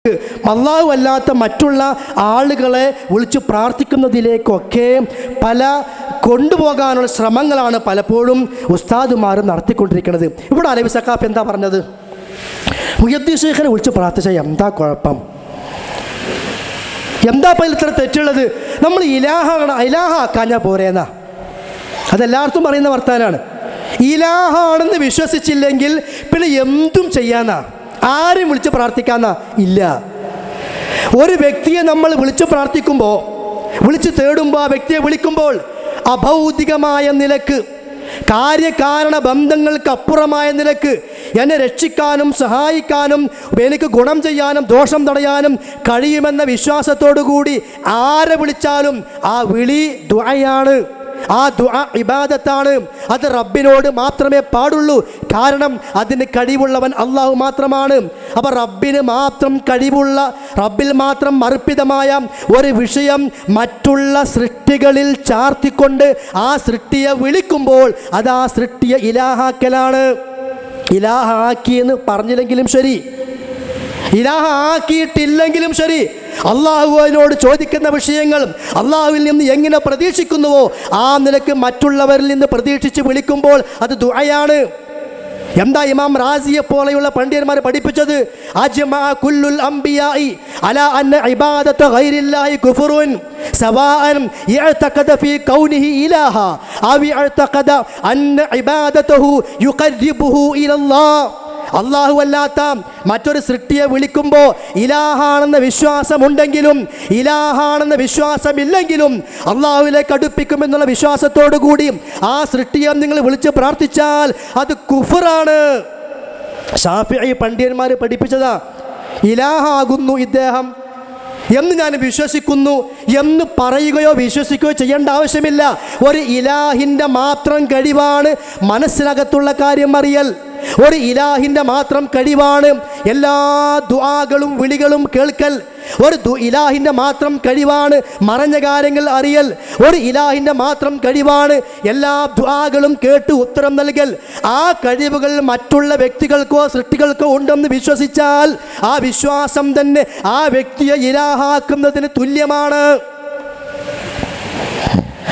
അല്ലാഹു അല്ലാത്ത മറ്റുള്ള ആളുകളെ വിളിച്ച് പ്രാർത്ഥിക്കുന്നതിലേക്കൊക്കെ പല കൊണ്ടുപോകാനുള്ള ശ്രമങ്ങളാണ് പലപ്പോഴും ഉസ്താദുമാർ നടത്തിക്കൊണ്ടിരിക്കുന്നത്. ഇവിടെ അലവി സഖാഫ് എന്താ പറഞ്ഞത്? മുഹ്യിദ്ദീൻ ശൈഖിനെ വിളിച്ച് പ്രാർത്ഥിച്ചാൽ എന്താ കുഴപ്പം? എന്താ ഇപ്പം ഇത്ര തെറ്റുള്ളത്? നമ്മൾ ഇലാഹാക്കാഞ്ഞാൽ പോരേന്നാ. അതെല്ലാവർക്കും പറയുന്ന വർത്താനാണ്. ഇലാഹാണെന്ന് വിശ്വസിച്ചില്ലെങ്കിൽ പിന്നെ എന്തും ചെയ്യാന്നാ, ആരും വിളിച്ച് പ്രാർത്ഥിക്കാന്നാ ഇല്ല. ഒരു വ്യക്തിയെ നമ്മൾ വിളിച്ച് പ്രാർത്ഥിക്കുമ്പോൾ, വിളിച്ച് തേടുമ്പോൾ, ആ വ്യക്തിയെ വിളിക്കുമ്പോൾ അഭൗതികമായ നിലക്ക്, കാര്യകാരണ ബന്ധങ്ങൾക്കപ്പുറമായ നിലക്ക് എന്നെ രക്ഷിക്കാനും സഹായിക്കാനും എനിക്ക് ഗുണം ചെയ്യാനും ദോഷം തടയാനും കഴിയുമെന്ന വിശ്വാസത്തോടു കൂടി ആരെ വിളിച്ചാലും ആ വിളി ദുആയാണ്, ആ ദുആ ഇബാദത്താണ്. അത് റബ്ബിനോട് മാത്രമേ പാടുള്ളൂ. കാരണം അതിന് കഴിവുള്ളവൻ അള്ളാഹു മാത്രമാണ്. അപ്പോൾ റബ്ബിന് മാത്രം കഴിവുള്ള, റബ്ബിൽ മാത്രം അർപ്പിതമായ ഒരു വിഷയം മറ്റുള്ള സൃഷ്ടികളിൽ ചാർത്തിക്കൊണ്ട് ആ സൃഷ്ടിയെ വിളിക്കുമ്പോൾ അത് ആ സൃഷ്ടിയെ ഇലാഹാക്കലാണ്. ഇലാഹാക്കിയെന്ന് പറഞ്ഞില്ലെങ്കിലും ശരി, ഇലാഹ ആക്കിയിട്ടില്ലെങ്കിലും ശരി, അള്ളാഹുവിനോട് ചോദിക്കുന്ന വിഷയങ്ങൾ അള്ളാഹുവിൽ നിന്ന് എങ്ങനെ പ്രതീക്ഷിക്കുന്നുവോ ആ നിലക്ക് മറ്റുള്ളവരിൽ നിന്ന് പ്രതീക്ഷിച്ച് വിളിക്കുമ്പോൾ അത് ദുആയാണ്. എന്താ ഇമാം റാസിയെ പോലെയുള്ള പണ്ഡിതന്മാർ പഠിപ്പിച്ചത്? അജ്മഅ കുല്ലുൽ അംബിയാഇ അലാ അന്ന ഇബാദത ഗൈരില്ലാഹി കുഫ്റുൻ സവാഅൻ യഅതഖദ ഫീ കൗനിഹി ഇലാഹ അവ യഅതഖദ അന്ന ഇബാദതഹു യുഖർരിബുഹു ഇലല്ലാഹ്. അള്ളാഹു അല്ലാത്ത മറ്റൊരു സൃഷ്ടിയെ വിളിക്കുമ്പോൾ ഇലാഹാണെന്ന വിശ്വാസമുണ്ടെങ്കിലും ഇലാഹാണെന്ന വിശ്വാസമില്ലെങ്കിലും അള്ളാഹുവിലേക്ക് അടുപ്പിക്കുമെന്നുള്ള വിശ്വാസത്തോടു കൂടി ആ സൃഷ്ടിയെ നിങ്ങൾ വിളിച്ച് പ്രാർത്ഥിച്ചാൽ അത് കുഫറാണ്. ശാഫിഈ പണ്ഡിതന്മാർ പഠിപ്പിച്ചതാ. ഇലാഹാകുന്നു ഇദ്ദേഹം എന്ന് ഞാൻ വിശ്വസിക്കുന്നു എന്ന് പറയുകയോ വിശ്വസിക്കുകയോ ചെയ്യേണ്ട ആവശ്യമില്ല. ഒരു ഇലാഹിൻ്റെ മാത്രം കഴിവാണ് മനസ്സിനകത്തുള്ള കാര്യം അറിയൽ. ഒരു ഇലാഹിൻ്റെ മാത്രം കഴിവാണ് എല്ലാ ദുആകളും വിളികളും കേൾക്കൽ. ഒരു ഇലാഹിൻ്റെ മാത്രം കഴിവാണ് മറഞ്ഞ കാര്യങ്ങൾ അറിയൽ. ഒരു ഇലാഹിൻ്റെ മാത്രം കഴിവാണ് എല്ലാ ദുആകളും കേട്ട് ഉത്തരം നൽകൽ. ആ കഴിവുകൾ മറ്റുള്ള വ്യക്തികൾക്കോ സൃഷ്ടികൾക്കോ ഉണ്ടെന്ന് വിശ്വസിച്ചാൽ ആ വിശ്വാസം തന്നെ ആ വ്യക്തിയെ ഇലാഹാക്കുന്നതിന് തുല്യമാണ്.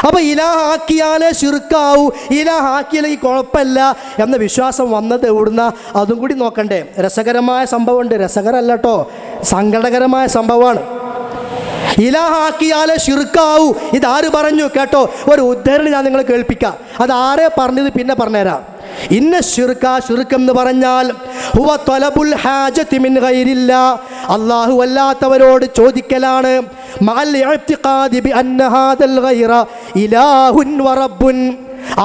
അപ്പോൾ ഇലാഹാക്കിയാലേ ശിർക്കാവൂ, ഇലാഹാക്കിയില്ലെങ്കിൽ കുഴപ്പമില്ല എന്ന വിശ്വാസം വന്നത് എവിടുന്ന? അതും കൂടി നോക്കണ്ടേ. രസകരമായ സംഭവമുണ്ട്. രസകരമല്ല കേട്ടോ, സങ്കടകരമായ സംഭവമാണ്. ഇലാഹാക്കിയാലേ ശിർക്കാവൂ, ഇതാര് പറഞ്ഞു കേട്ടോ? ഒരു ഉദ്ധരണി ഞാൻ നിങ്ങളെ കേൾപ്പിക്കാം. അതാരെ പറഞ്ഞത് പിന്നെ പറഞ്ഞുതരാം. ഇന്ന ശിർക, ശിർക്കെന്ന് പറഞ്ഞാൽ ഹുവ ത്വലബുൽ ഹാജതി മിൻ ഗൈരില്ലാ, അല്ലാഹു അല്ലാത്തവരോട് ചോദിക്കലാണ്. മഅൽ ഇഅ്തിഖാദി ബി അന്ന ഹാദൽ ഗൈറ ഇലാഹുൻ വ റബ്ബുൻ.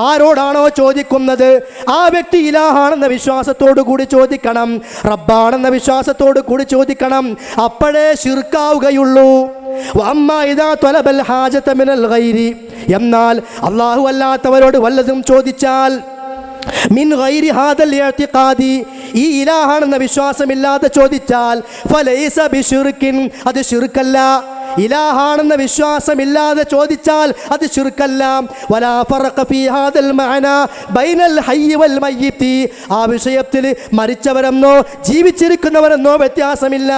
ആരോടാണോ ചോദിക്കുന്നത് ആ വ്യക്തി ഇലാഹാണെന്ന വിശ്വാസത്തോടു കൂടി ചോദിക്കണം, റബ്ബാണെന്ന വിശ്വാസത്തോടു കൂടി ചോദിക്കണം. അപ്പോഴേ ശിർക്കാവുകയുള്ളൂ. വഅമ്മാ ഇദാ ത്വലബൽ ഹാജത മിനൽ ഗൈരി, എന്നാൽ അല്ലാഹു അല്ലാത്തവരോട് വല്ലതും ചോദിച്ചാൽ മിൻ ഗൈരി ഹാദൽ ഇഅ്തിഖാദി, ഈ ഇലാഹാണെന്ന വിശ്വാസമില്ലാതെ ചോദിച്ചാൽ ഫലൈസ ബിശിർക്കിൻ, അത് ശിർക്കല്ല. ഇലാഹാണെന്ന വിശ്വാസമില്ലാതെ ചോദിച്ചാൽ അത് ശിർക്കല്ല. വലാ ഫറഖ ഫീ ഹാദൽ മഅനാ ബൈനൽ ഹയ്യി വൽ മയ്യിത്തി, ആ വിഷയത്തിൽ മരിച്ചവരെന്നോ ജീവിച്ചിരിക്കുന്നവരെന്നോ വ്യത്യാസമില്ല.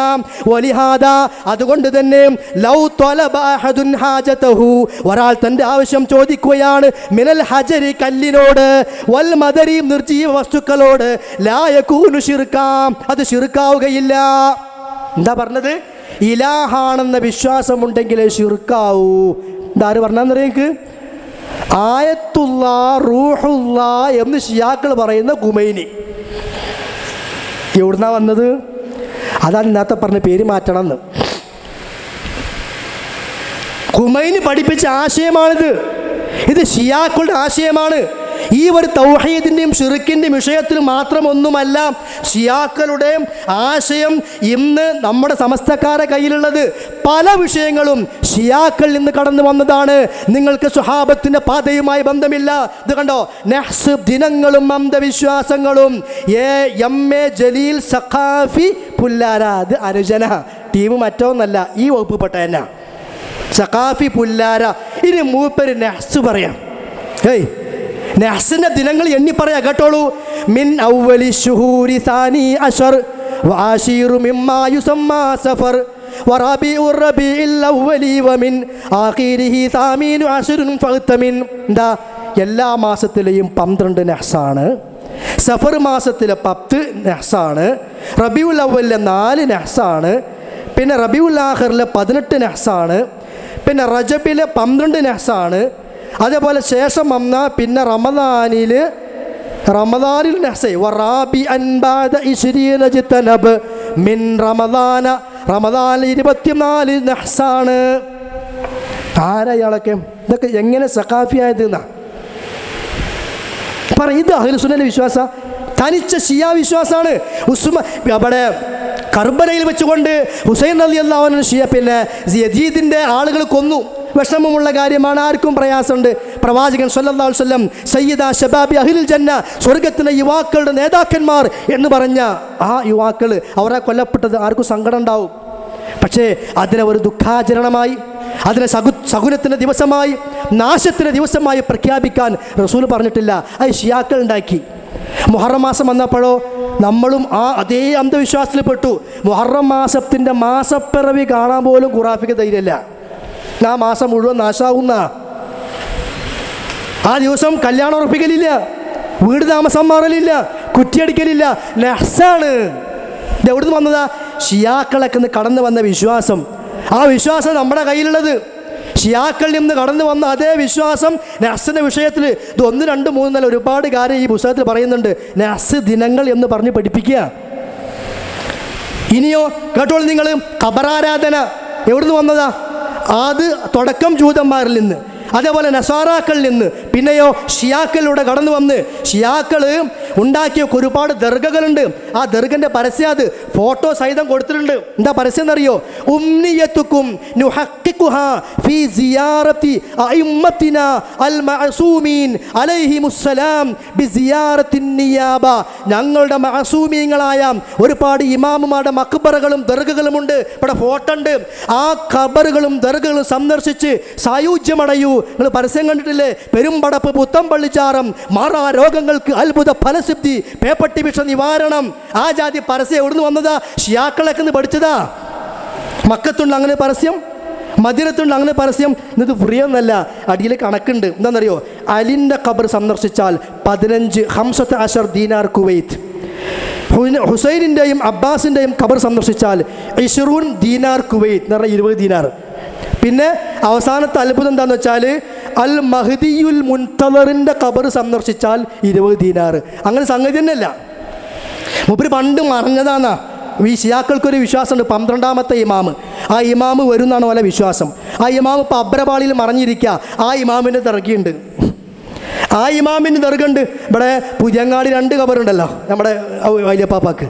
വലിഹാദാ, അതുകൊണ്ട് തന്നെ ലൗ ത്വലബ അഹദുൻ ഹാജതഹു, ഒരാൾ തൻ്റെ ആവശ്യം ചോദിക്കുകയാണ് മിനൽ ഹജരി, കല്ലിനോട്, വൽ മദരി, നിർജീവ വസ്തുക്കളോട്, ലാ യകൂനു ശിർക്കാ, അത് ശിർക്കാവുകയില്ല. എന്താ പറഞ്ഞത്? ഇലാഹാണെന്ന വിശ്വാസമുണ്ടെങ്കിലേ ശിർക്കാവൂ. ഇതാര് പറഞ്ഞാന്നറിയക്ക്? ആയത്തുല്ലാ റൂഹുല്ലാ എന്ന് ശിയാക്കൾ പറയുന്ന ഖുമൈനി. എവിടുന്നാ വന്നത്? അതാണ് ഇന്നത്തെ പറഞ്ഞ പേര് മാറ്റണമെന്ന്. ഖുമൈനി പഠിപ്പിച്ച ആശയമാണിത്. ഇത് ഷിയാക്കളുടെ ആശയമാണ്. ഈ ഒരു തൗഹീദിൻ്റെയും ഷിർക്കിൻ്റെയും വിഷയത്തിൽ മാത്രമൊന്നുമല്ല ഷിയാക്കളുടെ ആശയം ഇന്ന് നമ്മുടെ സമസ്തക്കാരുടെ കയ്യിലുള്ളത്. പല വിഷയങ്ങളും ഷിയാക്കളിൽ നിന്ന് കടന്നു വന്നതാണ്. നിങ്ങൾക്ക് സ്വഹാബത്തിൻ്റെ പാതയുമായി ബന്ധമില്ല. ഇത് കണ്ടോ, നഹ്സ്, ദിനങ്ങളും അന്ധവിശ്വാസങ്ങളും. എം.എ. ജലീൽ സഖാഫി പുല്ലാര, അത് അനുജന, ടീം മറ്റൊന്നല്ല, ഈ വകുപ്പിൽപ്പെട്ട തന്നെ സഖാഫി പുല്ലാര. ഇനി മൂപ്പര് നഹ്സ് പറയാം. ഏയ്, നഹ്സിൻ്റെ ദിനങ്ങൾ എണ്ണി പറയാം കേട്ടോളൂ. മിൻ ഔവലി ശുഹൂരി സാനി അശർ വആശീറു മിമ്മാ യുസമ്മാ സഫർ വറബീഉ റബീഇൽ അവ്വലി വമിൻ ആഖിരിഹി താമീനു അശ്റുൻ ഫഗ്തമിൻ. എന്താ? എല്ലാ മാസത്തിലെയും 12 നഹ്സാണ്, സഫർ മാസത്തിലെ 10 നഹ്സാണ്, റബീഉൽ അവ്വലിലെ 4 നഹ്സാണ്, പിന്നെ റബീഉൽ ആഖിറിലെ 18 നഹ്സാണ്, പിന്നെ റജബിലെ 12 നഹ്സാണ്. അതേപോലെ ശേഷം വന്ന പിന്നെ റമദാനിൽ നഹ്സ വറാബിഅൻ ബഅദ 20 ജ്തനബ് മിൻ റമദാന. റമദാനിൽ 24 നഹ്സാണ്. ആരയാളൊക്കെ ഇതൊക്കെ എങ്ങനെ സഖാഫിയായത് എന്നാ പറ. ഇത് അഹ്ലുസുന്നയുടെ വിശ്വാസ, തനിച്ച ഷിയാ വിശ്വാസമാണ്. അവിടെ കർബലയിൽ വെച്ചുകൊണ്ട് ഹുസൈൻ റളിയല്ലാഹു അൻഹു പിന്നെ യസീദിൻ്റെ ആളുകൾ കൊന്നു. വിഷമമുള്ള കാര്യമാണ്, ആർക്കും പ്രയാസമുണ്ട്. പ്രവാചകൻ സല്ലല്ലാഹു അലൈഹി വസല്ലം സയ്യിദ ശബാബി അഹ്ലുൽ ജന്ന, സ്വർഗത്തിലെ യുവാക്കളുടെ നേതാക്കന്മാർ എന്ന് പറഞ്ഞ ആ യുവാക്കൾ അവരെ കൊല്ലപ്പെട്ടത് ആർക്കും സങ്കടം ഉണ്ടാവും. പക്ഷേ അതിനെ ഒരു ദുഃഖാചരണമായി, അതിനെ ശകുനത്തിൻ്റെ ദിവസമായി, നാശത്തിൻ്റെ ദിവസമായി പ്രഖ്യാപിക്കാൻ റസൂൽ പറഞ്ഞിട്ടില്ല. അത് ഷിയാക്കൾ ഉണ്ടാക്കി. മുഹറം മാസം വന്നപ്പോഴോ നമ്മളും അതേ അന്ധവിശ്വാസത്തിൽ പെട്ടു. മുഹറം മാസത്തിൻ്റെ മാസപ്പിറവി കാണാൻ പോലും ഖുറാഫിക്ക് ധൈര്യമില്ല. ആ മാസം മുഴുവൻ നാശാവുന്ന ആ ദിവസം കല്യാണം ഉറപ്പിക്കലില്ല, വീട് താമസം മാറലില്ല, കുറ്റിയടിക്കലില്ല, നഹ്സാണ്. ഇത് എവിടുന്ന് വന്നതാ? ഷിയാക്കളൊക്കെ കടന്നു വന്ന വിശ്വാസം. ആ വിശ്വാസം നമ്മുടെ കയ്യിലുള്ളത്. ഷിയാക്കളിൽ നിന്ന് കടന്നു വന്ന അതേ വിശ്വാസം നഹ്സിൻ്റെ വിഷയത്തിൽ ഇത് 1, 2, 3 എന്നല്ല ഒരുപാട് കാര്യം ഈ പുസ്തകത്തിൽ പറയുന്നുണ്ട്. നഹ്സ് ദിനങ്ങൾ എന്ന് പറഞ്ഞ് പഠിപ്പിക്കുക. ഇനിയോ കേട്ടോളൂ നിങ്ങൾ, ഖബറാരാധന എവിടുന്ന് വന്നതാ? അത് തുടക്കം ജൂതന്മാരിൽ നിന്ന്, അതേപോലെ നസാറാക്കളിൽ നിന്ന്, പിന്നെയോ ഷിയാക്കളിലൂടെ കടന്നു വന്ന് ഷിയാക്കൾ ഉണ്ടാക്കിയ ഒരുപാട് ദർഗകളുണ്ട്. ആ ദർഗൻ്റെ പരസ്യം അത് ഫോട്ടോ സഹിതം കൊടുത്തിട്ടുണ്ട്. എന്താ പരസ്യം എന്നറിയോ? ഉംനിയത്തുക്കും നുഹഖിഖുഹാ ഫീ സിയാറത്തി അഇമ്മത്തിനാ അൽ മഅസൂമീൻ അലൈഹിമുസ്സലാം ബിസിയാറത്തിൻ നിയാബ. ഞങ്ങളുടെ മഅസൂമീങ്ങളായ ഒരുപാട് ഇമാമുമാരുടെ മഖ്ബറകളും ദർഗകളുമുണ്ട്. ഇവിടെ ഫോട്ടോ ഉണ്ട്. ആ ഖബറുകളും ദർഗകളും സന്ദർശിച്ച് സായുജ്യമടയൂ. നിങ്ങൾ പരസ്യം കണ്ടിട്ടില്ലേ? പെരുമ്പടപ്പ്, പുത്തമ്പള്ളിച്ചാറം, മാറാ രോഗങ്ങൾക്ക് അത്ഭുത ഫലസിദ്ധി, പേപ്പട്ടി വിഷ നിവാരണം. ആ ജാതി പരസ്യം എവിടുന്ന് വന്നതാ? ഷിയാക്കളൊക്കെ പഠിച്ചതാ. മക്കത്തുണ്ട് അങ്ങനെ പരസ്യം, മദീനത്തുണ്ട് അങ്ങനെ പരസ്യം. ഇത് ഫ്രീ ഒന്നല്ല, അടിയിൽ കണക്കുണ്ട്. എന്താണെന്നറിയോ? അലിൻ്റെ ഖബർ സന്ദർശിച്ചാൽ 15 ദീനാർ കുവൈത്ത്. ഹുസൈനിൻ്റെയും അബ്ബാസിൻ്റെയും ഖബർ സന്ദർശിച്ചാൽ 20 ദീനാർ കുവൈത്ത് എന്ന് പറഞ്ഞാൽ 20 ദീനാർ. പിന്നെ അവസാനത്തെ അത്ഭുതം എന്താണെന്ന് വെച്ചാൽ അൽ മഹ്ദിയുൽ മുൻതദറിൻ്റെ ഖബർ സന്ദർശിച്ചാൽ 20 ദീനാർ. അങ്ങനെ സംഗതി തന്നെയല്ല, മൂപ്പര് പണ്ട് മറഞ്ഞതാന്നാ. ഈ ഷിയാക്കൾക്കൊരു വിശ്വാസമുണ്ട്, 12ാമത്തെ ഇമാമ്. ആ ഇമാമ് വരുന്നാണ് പോലെ വിശ്വാസം. ആ ഇമാമ് ഇപ്പോൾ അബ്രപാളിയിൽ മറഞ്ഞിരിക്കുക. ആ ഇമാമിൻ്റെ ദർഗയുണ്ട്. ആ ഇമാമിൻ്റെ ദർഗുണ്ട്. ഇവിടെ പുതിയങ്ങാടി 2 ഖബറുണ്ടല്ലോ നമ്മുടെ വലിയപ്പാപ്പാക്ക്.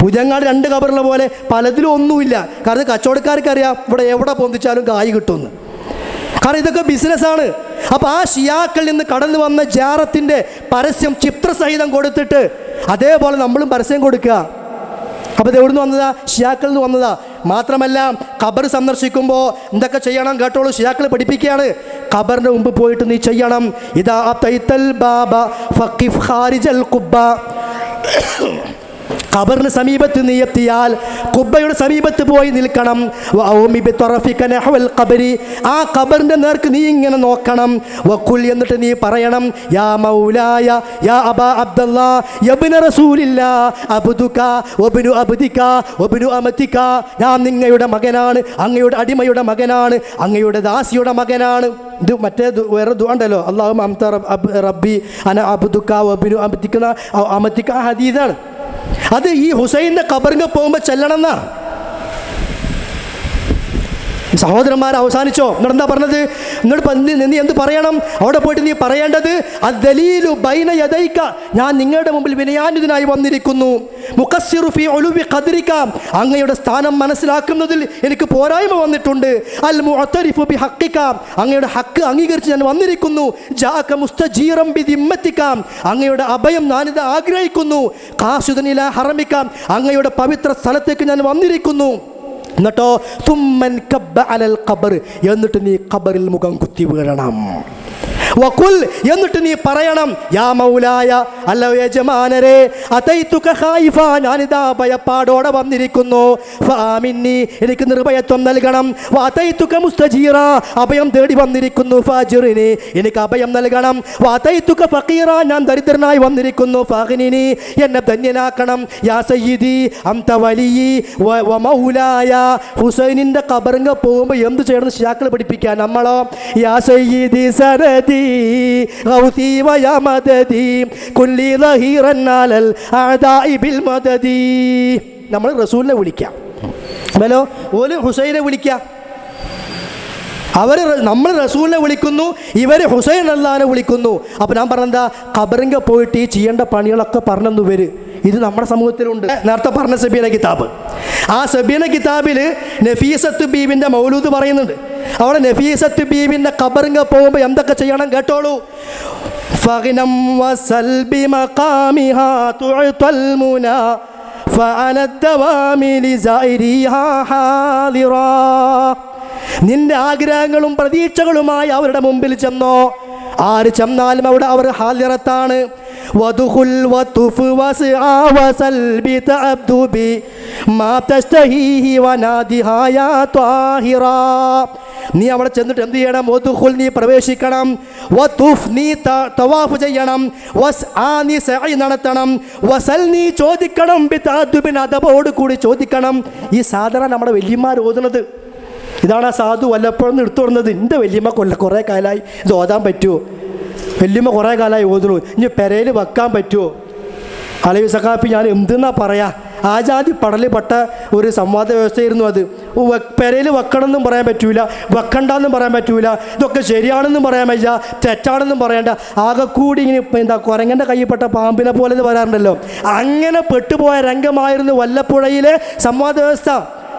പുതിയങ്ങാടി 2 ഖബറുള്ള പോലെ പലതിലും ഒന്നുമില്ല. കാരണം കച്ചവടക്കാർക്കറിയാം ഇവിടെ എവിടെ പൊന്തിച്ചാലും കായ് കിട്ടുമെന്ന്. കാരണം ഇതൊക്കെ ബിസിനസ്സാണ്. അപ്പോൾ ആ ഷിയാക്കളിൽ നിന്ന് കടന്നു വന്ന ജാറത്തിൻ്റെ പരസ്യം ചിത്രസഹിതം കൊടുത്തിട്ട് അതേപോലെ നമ്മളും പരസ്യം കൊടുക്കുക. അപ്പോൾ ഇത് എവിടുന്ന് വന്നതാ? ഷിയാക്കളിൽ നിന്ന് വന്നതാ. മാത്രമല്ല ഖബർ സന്ദർശിക്കുമ്പോൾ എന്തൊക്കെ ചെയ്യണം കേട്ടോളൂ. ഷിയാക്കൾ പഠിപ്പിക്കുകയാണ്. ഖബറിൻ്റെ മുമ്പ് പോയിട്ട് നീ ചെയ്യണം. ഇദാ അതൈതൽ ബാബ ഫഖിഫ് ഖാരിജൽ ഖുബ്ബ. ഖബറിന് സമീപത്ത് നീ എത്തിയാൽ ഖുബ്ബയുടെ സമീപത്ത് പോയി നിൽക്കണം. ആ ഖബറിൻ്റെ നേർക്ക് നീ ഇങ്ങനെ നോക്കണം. വഖുൽ, എന്നിട്ട് നീ പറയണം, യാ മൗലായ യാ അബാ അബ്ദല്ലാ യബ്ന റസൂലില്ലാ അബ്ദുക വബ്നു അബ്ദിക വബ്നു അമതിക. ഞാൻ നിങ്ങളുടെ മകനാണ്, അങ്ങയുടെ അടിമയുടെ മകനാണ്, അങ്ങയുടെ ദാസിയുടെ മകനാണ്. ഇത് മറ്റേ വേറെ ദുആ ഉണ്ടല്ലോ, അല്ലാഹുമ്മ അൻത റബ്ബി അന അബ്ദുക വബ്നു അബ്ദിക അമതിക. ഹദീസാണ് അത്. ഈ ഹുസൈൻ്റെ ഖബറിന് പോകുമ്പോൾ ചെല്ലണമെന്നാ. സഹോദരന്മാർ അവസാനിച്ചോ? എന്നിട്ട് എന്താ പറഞ്ഞത്? എന്നിട്ട് നീ എന്ത് പറയണം? അവിടെ പോയിട്ട് നീ പറയേണ്ടത് അദ്ദലീലു ബൈന യദൈക, ഞാൻ നിങ്ങളുടെ മുമ്പിൽ വിനയാന്വിതനായി വന്നിരിക്കുന്നു. മുഖസ്സിറു ഫീ ഉലുവി ഖദ്രിക, അങ്ങയുടെ സ്ഥാനം മനസ്സിലാക്കുന്നതിൽ എനിക്ക് പോരായ്മ വന്നിട്ടുണ്ട്. അൽ മുഅ്തരിഫു ബി ഹഖിക, അങ്ങയുടെ ഹക്ക് അംഗീകരിച്ച് ഞാൻ വന്നിരിക്കുന്നു. ജാഅക മുസ്തജീറൻ ബി ദിമ്മതിക, അങ്ങയുടെ അഭയം ഞാനിത് ആഗ്രഹിക്കുന്നു. ഖാസിദൻ ഇലാ ഹറമിക, അങ്ങയുടെ പവിത്ര സ്ഥലത്തേക്ക് ഞാൻ വന്നിരിക്കുന്നു. എന്നിട്ടോ തുമ്മൻ കബ്ബ അലൽ ഖബർ, എന്നിട്ട് നീ ഖബറിൽ മുഖം കുത്തി വീഴണം. വഖുൽ, എന്നിട്ട് നീ പറയണം, യാ മൗലായ, അല്ലയോ യജമാനരെ, അതൈതുക ഖായിഫ, ഞാനിതാ ഭയപ്പാടോടെ വന്നിരിക്കുന്നു, ഫാമിന്നി, എനിക്ക് നിർഭയത്വം നൽകണം, വഅതൈതുക മുസ്തജീറ, അഭയം തേടി വന്നിരിക്കുന്നു, ഫാജിറിനി, എനിക്ക് അഭയം നൽകണം, വഅതൈതുക ഫഖീറ, ഞാൻ ദരിദ്രനായി വന്നിരിക്കുന്നു, ഫാഖിനിനി, എന്നെ ധന്യനാക്കണം, യാ സയ്യിദി അൻത വലിയി വ മൗലായ. ഹുസൈനിന്റെ ഖബറിങ്ങ പോകുമ്പോൾ എന്ത് ചെയ്യണം ശിയാക്കൾ പഠിപ്പിക്കാൻ, നമ്മളോ യാ സയ്യിദി സനദി ഗൗതി വയാ മദദി കുല്ലി ലഹീറൻ അലൽ അദാഇ ബിൽ മദദി. നമ്മൾ റസൂലിനെ വിളിക്കാം, ഹലോ ഓല് ഹുസൈനെ വിളിക്കാം. നമ്മൾ റസൂലിനെ വിളിക്കുന്നു, ഇവർ ഹുസൈൻ അല്ലാഹനെ വിളിക്കുന്നു. അപ്പോൾ ഞാൻ പറഞ്ഞെന്താ, ഖബറിങ്ക പോയിട്ട് ഈ ചെയ്യേണ്ട പണികളൊക്കെ പറഞ്ഞെന്നു വര്. ഇത് നമ്മുടെ സമൂഹത്തിലുണ്ട്. നേരത്തെ പറഞ്ഞ സബീന കിതാബ്, ആ സബീന കിതാബിൽ നഫീസത്ത് ബീവിൻ്റെ മൗലൂദ് പറയുന്നുണ്ട്. അവിടെ നഫീസത്ത് ബീവിൻ്റെ ഖബറിങ്ക പോകുമ്പോൾ എന്തൊക്കെ ചെയ്യണം കേട്ടോളൂ. ഫഗ്നം വസൽബി മഖാമിഹാ തുഅതൽ മുനാ ഫഅല ദവാമി ലിസൈരിഹാ ഹാദിറാ. നിന്റെ ആഗ്രഹങ്ങളും പ്രതീക്ഷകളുമായി അവരുടെ മുമ്പിൽ ചെന്നോ, ആര് ചെന്നാലും അവിടെ അവർ ഹാദിറത്താണ്. വദുഖുൽ വതുഫ് വസ്ആ വസൽബി തഅബ്ദുബി മാ തസ്തഹീഹി വനാദിഹാ യാ ത്വാഹിറാ. നീ അവിടെ ചെന്നിട്ട് എന്ത് ചെയ്യണം? വദുഖുൽ, നീ പ്രവേശിക്കണം, വതുഫ്, നീ തവാഫ് ചെയ്യണം, വസ്ആ, നീ സഅയ് നടത്തണം, വസൽ, നീ ചോദിക്കണം, ബി തഅദ്ദുബിൻ, അദബോട് കൂടി ചോദിക്കണം. ഈ സാധാരണ നമ്മുടെ വല്യമാർ ഓതുന്നത് ഇതാണ്. ആ സാധു വല്ലപ്പോഴും എടുത്തു കൊടുക്കുന്നത്, എൻ്റെ വല്യമ്മ കുറേ കാലമായി ഇത് ഓതാൻ പറ്റുമോ, വല്യമ്മ കുറേ കാലമായി ഓതുന്നു, ഇനി പെരയിൽ വെക്കാൻ പറ്റുമോ? അലവി സഖാഫി, ഞാൻ എന്തെന്നാ പറയാ, ആജാതി പടലിൽപ്പെട്ട ഒരു സംവാദ വ്യവസ്ഥയായിരുന്നു അത്. പെരയിൽ വെക്കണമെന്നും പറയാൻ പറ്റൂല, വെക്കണ്ടെന്നും പറയാൻ പറ്റൂല, ഇതൊക്കെ ശരിയാണെന്നും പറയാൻ പറ്റില്ല, തെറ്റാണെന്നും പറയണ്ട. ആകെ കൂടി ഇങ്ങനെ എന്താ കുരങ്ങൻ്റെ കയ്യിൽപ്പെട്ട പാമ്പിനെ പോലെ എന്ന് പറയാറുണ്ടല്ലോ, അങ്ങനെ പെട്ടുപോയ രംഗമായിരുന്നു വല്ലപ്പുഴയിലെ സംവാദ വ്യവസ്ഥ.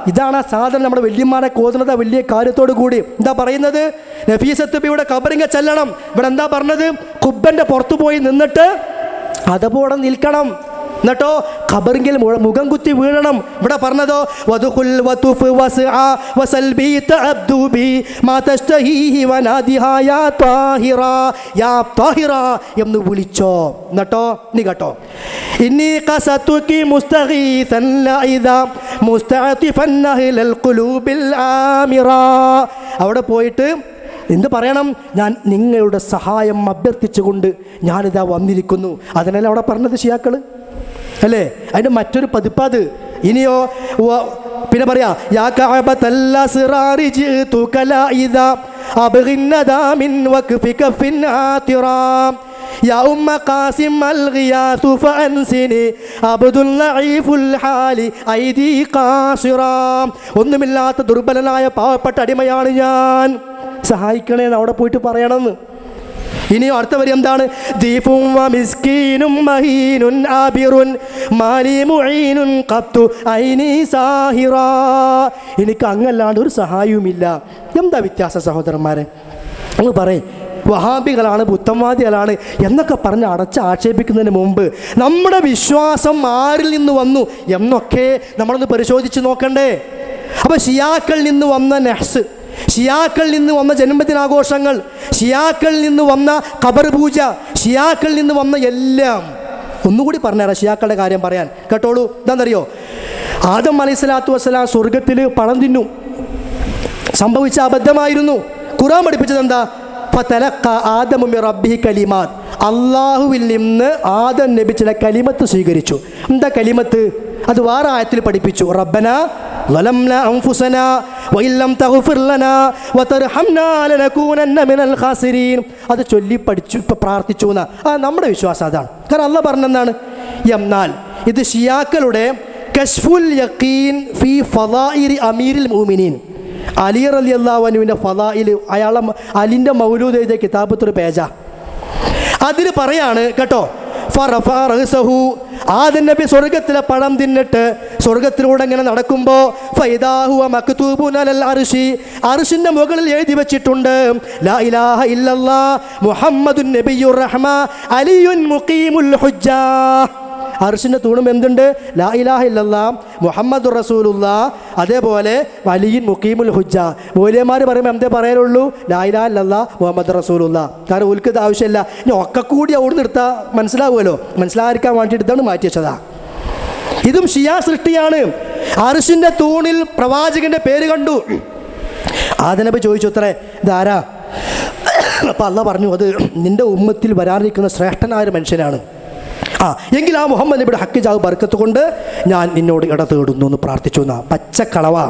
ഇതാണ് ആ സാധനം നമ്മുടെ വല്യമാരെ കോതുന്നത് വലിയ കാര്യത്തോടു കൂടി. എന്താ പറയുന്നത്? നഫീസത്ത് ബിയുടെ ഖബറിങ്ങ ചെല്ലണം. ഇവിടെ എന്താ പറഞ്ഞത്? കുബ്ബൻ്റെ പുറത്തു പോയി നിന്നിട്ട് അതപോടെ നിൽക്കണം, എന്നിട്ടോ ഖബറിങ്കിൽ മുഖം കുത്തി വീഴണം. ഇവിടെ പറഞ്ഞതോ വദുഖുൽ വതുഫ് വസ്ആ വസൽബി തഅബ്ദുബി മാ തസ്തഹീഹി വനാദിഹാ യാ ത്വാഹിറ, യാ ത്വാഹിറ എന്ന് വിളിച്ചോ. എന്നിട്ടോ നീ കേട്ടോ, ഇന്നി ഖസതുകി മുസ്തഗീസൻ ലഇദാ മുസ്തഅതിഫൻ അഹ്ലൽ ഖുലൂബിൽ ആമിറ. അവിടെ പോയിട്ട് എന്ത് പറയണം? ഞാൻ നിങ്ങളുടെ സഹായം അഭ്യർത്ഥിച്ചുകൊണ്ട് ഞാനിതാ വന്നിരിക്കുന്നു. അതിനല്ല അവിടെ പറഞ്ഞത് ഷിയാക്കൾ അല്ലേ? അതിൻ്റെ മറ്റൊരു പതിപ്പത്. ഇനിയോ പിന്നെ പറയാ, യാ കഅബതൽ അസ്റാരി ജിതുക ലഇദാ അബ്ഗിന്നദാ മിൻ വഖഫിക ഫിൻ ആതിറാ യാ ഉമ്മ ഖാസിം അൽ ഗിയാസു ഫഅൻസിനി അബ്ദുൽ ലഈഫുൽ ഹാലി ഐദി ഖാസിറാ. ഒന്നുമില്ലാത്ത ദുർബലനായ പാവപ്പെട്ട അടിമയാണ് ഞാൻ, സഹായിക്കണേന്ന് അവിടെ പോയിട്ട് പറയണമെന്ന്. ഇനിയോ അടുത്ത വരി എന്താണ്? ദീഫും വമിസ്കീനും മഹീനുൻ ആബിറുൻ മാലി മുഈനുൻ ഖത്തു ഐനി സാഹിറാ. എനിക്ക് അങ്ങല്ലാണ്ട് ഒരു സഹായവുമില്ല. എന്താ വ്യത്യാസം സഹോദരന്മാരെ? അങ്ങ് പറയും വഹാബികളാണ്, ബുദ്ധവാദികളാണ് എന്നൊക്കെ പറഞ്ഞ് അടച്ച് ആക്ഷേപിക്കുന്നതിന് മുമ്പ് നമ്മുടെ വിശ്വാസം ആരിൽ നിന്ന് വന്നു എന്നൊക്കെ നമ്മളൊന്ന് പരിശോധിച്ച് നോക്കണ്ടേ? അപ്പോൾ ഷിയാക്കളിൽ നിന്ന് വന്ന നെഹ്സ്, ഷിയാക്കളിൽ നിന്ന് വന്ന ജന്മദിനാഘോഷങ്ങൾ, ഷിയാക്കളിൽ നിന്ന് വന്ന ഖബർ പൂജ, ഷിയാക്കളിൽ നിന്ന് വന്ന എല്ലാം ഒന്നുകൂടി പറഞ്ഞുതരാം. ഷിയാക്കളുടെ കാര്യം പറയാൻ കേട്ടോളൂ. എന്താണെന്നറിയോ? ആദം അലൈഹിസ്സലാത്തു വസ്സലാം സ്വർഗത്തിൽ പഴം തിന്നു, സംഭവിച്ച അബദ്ധമായിരുന്നു. ഖുർആൻ പഠിപ്പിച്ചത് എന്താ? ഫതലഖ ആദമു മിർ റബ്ബിഹി കലിമാത്ത്. അള്ളാഹുവിൽ നിന്ന് ആദം നബി ചില കലിമത്ത് സ്വീകരിച്ചു. എന്താ കലിമത്ത്? അത് വേറെ ആയത്തിൽ പഠിപ്പിച്ചു. റബ്ബനാ ളലംനാ അൻഫുസനാ വഇല്ലം തഗ്ഫിർ ലനാ വതർഹംനാ ലനകൂനന്ന മിനൽ ഖാസിരീൻ. അത് ചൊല്ലി പഠിച്ചു, ഇപ്പം പ്രാർത്ഥിച്ചു എന്നാ. നമ്മുടെ വിശ്വാസം അതാണ്. കാരണം അള്ളാഹ് പറഞ്ഞെന്നാണ്. എന്നാൽ ഇത് ഷിയാക്കളുടെ കശ്ഫുൽ യഖീൻ ഫി ഫളായിരി അമീരിൽ മുഅ്മിനീൻ, അലി റളിയല്ലാഹു അൻഹുവിൻ്റെ ഫളായിൽ, അയാളെ അലിൻ്റെ മൗലൂദ് എഴുതിയ കിതാബത്തൊരു പേജാ. അതിൽ പറയാണ് കേട്ടോ, ആദം നബി സ്വർഗത്തിലെ പഴം തിന്നിട്ട് സ്വർഗത്തിലൂടെ ഇങ്ങനെ നടക്കുമ്പോൾ അർശിന്റെ മുകളിൽ എഴുതി വെച്ചിട്ടുണ്ട്, ലാ ഇലാഹ ഇല്ലല്ലാഹ് മുഹമ്മദുൻ നബിയുർ റഹ്മ അലിയുൻ മുഖീമുൽ ഹുജ്ജ. അർശിൻ്റെ തൂണും എന്തുണ്ട്? ലാ ഇലാഹ ഇല്ലല്ലാഹ് മുഹമ്മദുർ റസൂലുള്ളാഹ്, അതേപോലെ വലിയ്യുൻ മുഖീമുൽ ഹുജ്ജ. മൗലവിമാർ പറയുമ്പോൾ എന്തേ പറയാനുള്ളൂ? ലാ ഇലാഹ ഇല്ലല്ലാഹ് മുഹമ്മദുർ റസൂലുള്ളാഹ്. കാരണം ഓൽക്ക് ഇത് ആവശ്യമില്ല. ഇനി ഒക്കെ കൂടി അവിടെ നിർത്താൻ മനസ്സിലാവുമല്ലോ, മനസ്സിലാക്കാൻ വേണ്ടിയിട്ട് ഇതാണ് മാറ്റി വെച്ചതാ. ഇതും ഷിയാ സൃഷ്ടിയാണ്. അർശിൻ്റെ തൂണിൽ പ്രവാചകന്റെ പേര് കണ്ടു. ആദനബി ചോദിച്ചു അത്രേ, ഇതാരാ? അപ്പം അള്ളാഹ് പറഞ്ഞു, അത് നിന്റെ ഉമ്മത്തിൽ വരാനിരിക്കുന്ന ശ്രേഷ്ഠനായ ഒരു മനുഷ്യനാണ്. എങ്കിൽ ആ മുഹമ്മദ് നബിയുടെ ഹക്ക് ജാവ് ബർക്കത്ത് കൊണ്ട് ഞാൻ നിന്നോട് ഇട തേടുന്നു എന്ന് പ്രാർത്ഥിച്ചു. എന്നാ പച്ചക്കളവാ.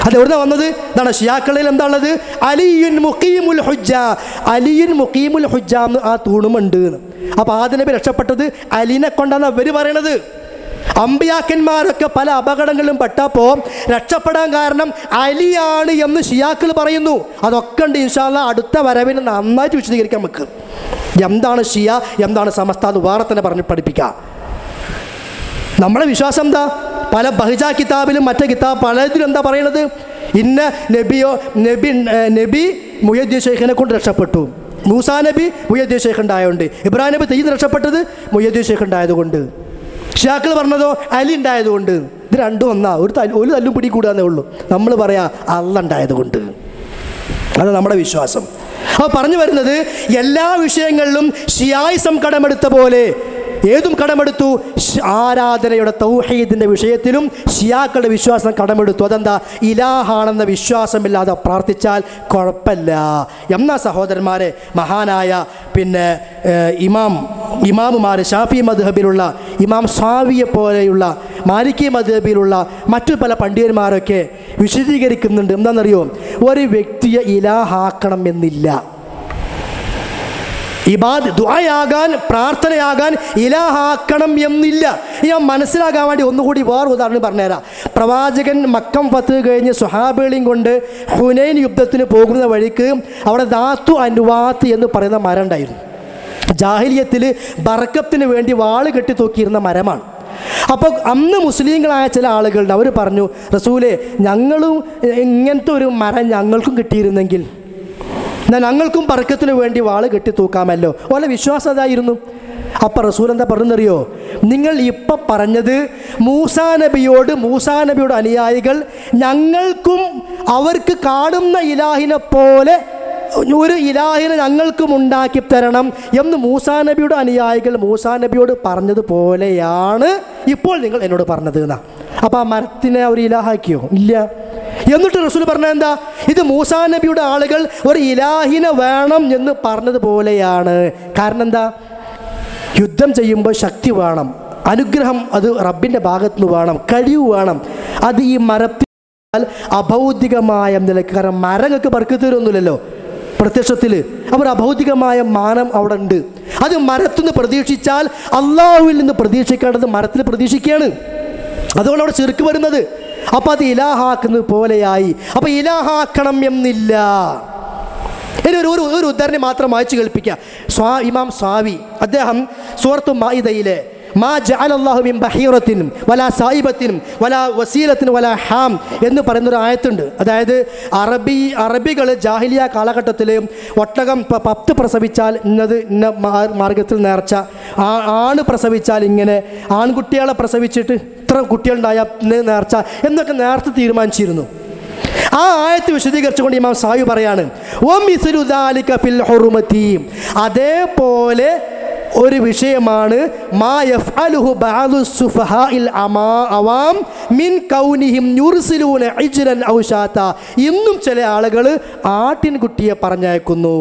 അതെവിടുന്ന വന്നത്? എന്താണ് ഷിയാക്കളിൽ എന്താ ഉള്ളത്? അലിയുൻ മുഖീമുൽ ഹുജ്ജ. അലിയുൻ മുഖീമുൽ ഹുജ്ജ എന്ന് ആ തൂണുമുണ്ട്. അപ്പം ആദനബി രക്ഷപ്പെട്ടത് അലിനെ കൊണ്ടാണ് അവർ പറയണത്. അമ്പിയാക്കന്മാരൊക്കെ പല അപകടങ്ങളിലും പെട്ടപ്പോൾ രക്ഷപ്പെടാൻ കാരണം അലിയാണ് എന്ന് ഷിയാക്കൾ പറയുന്നു. അതൊക്കെ ഉണ്ട്. ഇൻഷാ അല്ലാഹ് അടുത്ത വരവിന് നന്നായിട്ട് വിശദീകരിക്കാൻ നമുക്ക് എന്താണ് ഷിയ, എന്താണ് സമസ്ത എന്ന് വേറെ തന്നെ പറഞ്ഞ് പഠിപ്പിക്കാം. നമ്മുടെ വിശ്വാസം എന്താ? പല ബഹിജ കിതാബിലും മറ്റേ കിതാബ് പലതിലും എന്താ പറയണത്? ഇന്ന നബി മുഹയ്യിദ്ദീൻ ഷെയ്ഖിനെ കൊണ്ട് രക്ഷപ്പെട്ടു. മൂസാ നബി മുഹയ്യിദ്ദീൻ ഷെയ്ഖ് ഉണ്ടായതുകൊണ്ട്, ഇബ്രാഹിം നബി തയ്യിദ് രക്ഷപ്പെട്ടത് മുഹയ്യിദ്ദീൻ ഷെയ്ഖ് ഉണ്ടായതുകൊണ്ട്, ഷിയാക്കൾ പറഞ്ഞതോ അലി ഉണ്ടായതുകൊണ്ട്. ഇത് രണ്ടും ഒന്നാ. ഒരു തല്ലും പിടി കൂടാന്നേ ഉള്ളൂ. നമ്മൾ പറയാ അള്ളാഹ് ഉണ്ടായതുകൊണ്ട്. അത് നമ്മുടെ വിശ്വാസം. അപ്പോൾ പറഞ്ഞു വരുന്നത്, എല്ലാ വിഷയങ്ങളിലും ഷിയായിസം കടമെടുത്ത പോലെ ഏതും കടമെടുത്തു. ആരാധനയുടെ തൗഹീദിൻ്റെ വിഷയത്തിലും ഷിയാക്കളുടെ വിശ്വാസം കടമെടുത്തു. അതെന്താ? ഇലാഹാണെന്ന വിശ്വാസമില്ലാതെ പ്രാർത്ഥിച്ചാൽ കുഴപ്പമില്ല. എന്നാ സഹോദരന്മാരെ, മഹാനായ പിന്നെ ഇമാമുമാർ ഷാഫി മദ്ഹബിലുള്ള ഇമാം സാവിയെ പോലെയുള്ള മാലിക്കി മദ്ഹബിലുള്ള മറ്റു പല പണ്ഡിതന്മാരൊക്കെ വിശദീകരിക്കുന്നുണ്ട്. എന്താണെന്നറിയോ? ഒരു വ്യക്തിയെ ഇലാഹാക്കണം എന്നില്ല. ദുആയാകാൻ, പ്രാർത്ഥനയാകാൻ ഇലാഹാക്കണം എന്നില്ല. ഞാൻ മനസ്സിലാക്കാൻ വേണ്ടി ഒന്നുകൂടി വേറെ ഉദാഹരണം പറഞ്ഞുതരാം. പ്രവാചകൻ മക്കം ഫത്ത് കഴിഞ്ഞ് സ്വഹാബികളെയും കൊണ്ട് ഹുനൈൻ യുദ്ധത്തിന് പോകുന്ന വഴിക്ക് അവിടെ ദാത്തു അൻവാത്ത് എന്ന് പറയുന്ന മരം ഉണ്ടായിരുന്നു. ജാഹിലിയത്തിൽ ബർക്കത്തിന് വേണ്ടി വാള് കെട്ടി തൂക്കിയിരുന്ന മരമാണ്. അപ്പോൾ അന്ന് മുസ്ലിങ്ങളായ ചില ആളുകളുണ്ട്. അവർ പറഞ്ഞു, റസൂലേ, ഞങ്ങളും ഇങ്ങനത്തെ ഒരു മരം ഞങ്ങൾക്കും കിട്ടിയിരുന്നെങ്കിൽ എന്നാൽ ഞങ്ങൾക്കും ബർക്കത്തിന് വേണ്ടി വാള് കെട്ടി തൂക്കാമല്ലോ. ഓലെ വിശ്വാസം അതായിരുന്നു. അപ്പം റസൂൽ എന്താ പറഞ്ഞെന്നറിയോ? നിങ്ങൾ ഇപ്പം പറഞ്ഞത് മൂസാ നബിയോട് അനുയായികൾ ഞങ്ങൾക്കും അവർക്ക് കാണുന്ന ഇലാഹിനെ പോലെ ഒരു ഇലാഹിനെ ഞങ്ങൾക്കും ഉണ്ടാക്കി തരണം എന്ന് മൂസാ നബിയുടെ അനുയായികൾ മൂസാ നബിയോട് പറഞ്ഞതുപോലെയാണ് ഇപ്പോൾ നിങ്ങൾ എന്നോട് പറഞ്ഞത് എന്നാ. അപ്പം ആ മരത്തിനെ അവർ ഇലാഹാക്കിയോ? ഇല്ല. എന്നിട്ട് റസൂൽ പറഞ്ഞത് എന്താ? ഇത് മൂസാ നബിയുടെ ആളുകൾ ഒരു ഇലാഹിനെ വേണം എന്ന് പറഞ്ഞതുപോലെയാണ്. കാരണം എന്താ? യുദ്ധം ചെയ്യുമ്പോൾ ശക്തി വേണം, അനുഗ്രഹം അത് റബ്ബിൻ്റെ ഭാഗത്തു നിന്ന് വേണം, കഴിവ് വേണം. അത് ഈ മരത്തിൽ അഭൗതികമായ നിലക്ക്. കാരണം മരങ്ങൾക്ക് ബർക്കത്ത് തരുമൊന്നുമില്ലല്ലോ പ്രത്യക്ഷത്തിൽ. അവർ അഭൗതികമായ മാനം അവിടെ ഉണ്ട്. അത് മരത്തിൽ നിന്ന് പ്രതീക്ഷിച്ചാൽ അള്ളാഹുവിൽ നിന്ന് പ്രതീക്ഷിക്കേണ്ടത് മരത്തിൽ പ്രതീക്ഷിക്കുകയാണ്. അതുകൊണ്ട് അവിടെ ചെറുക്ക് വരുന്നത്. അപ്പം അത് ഇലാഹാക്കുന്നത് പോലെയായി. അപ്പം ഇലാഹാക്കണം എന്നില്ല. ഇനി ഒരു ഉദാഹരണം മാത്രം വായിച്ചു കേൾപ്പിക്കുക. ഇമാം സാവി അദ്ദേഹം സൂറത്തു മാഇദയിലെ മാ ജഅലല്ലാഹു മിൻ ബഹീറത്തിൻ വലാ സായിബത്തിൻ വലാ വസീലത്തിൻ വലാ ഹാം എന്ന് പറയുന്നൊരു ആയത്തുണ്ട്. അതായത് അറബികൾ ജാഹിലിയ കാലഘട്ടത്തിൽ ഒട്ടകം 10 പ്രസവിച്ചാൽ ഇന്നത് ഇന്ന മാർഗത്തിൽ നേർച്ച, ആണ് പ്രസവിച്ചാൽ ഇങ്ങനെ, ആൺകുട്ടികളെ പ്രസവിച്ചിട്ട് ഇത്ര കുട്ടികളുണ്ടായ നേർച്ച എന്നൊക്കെ നേരത്തെ തീരുമാനിച്ചിരുന്നു. ആ ആയത്ത് വിശദീകരിച്ചുകൊണ്ട് ഇമാം സാവി പറയാണ്, വമിസ്ലു ദാലിക ഫിൽ ഹുറുമതി, അതേപോലെ ഒരു വിഷയമാണ് മാ യഫ്അലുഹു ബഅദു സുഫഹാഇൽ അവാം മിൻ കൗനിഹിം യുർസിലൂന ഇജ്റൻ ഔ ഷാത. ഇന്നും ചില ആളുകൾ ആട്ടിൻകുട്ടിയെ പറഞ്ഞയക്കുന്നു,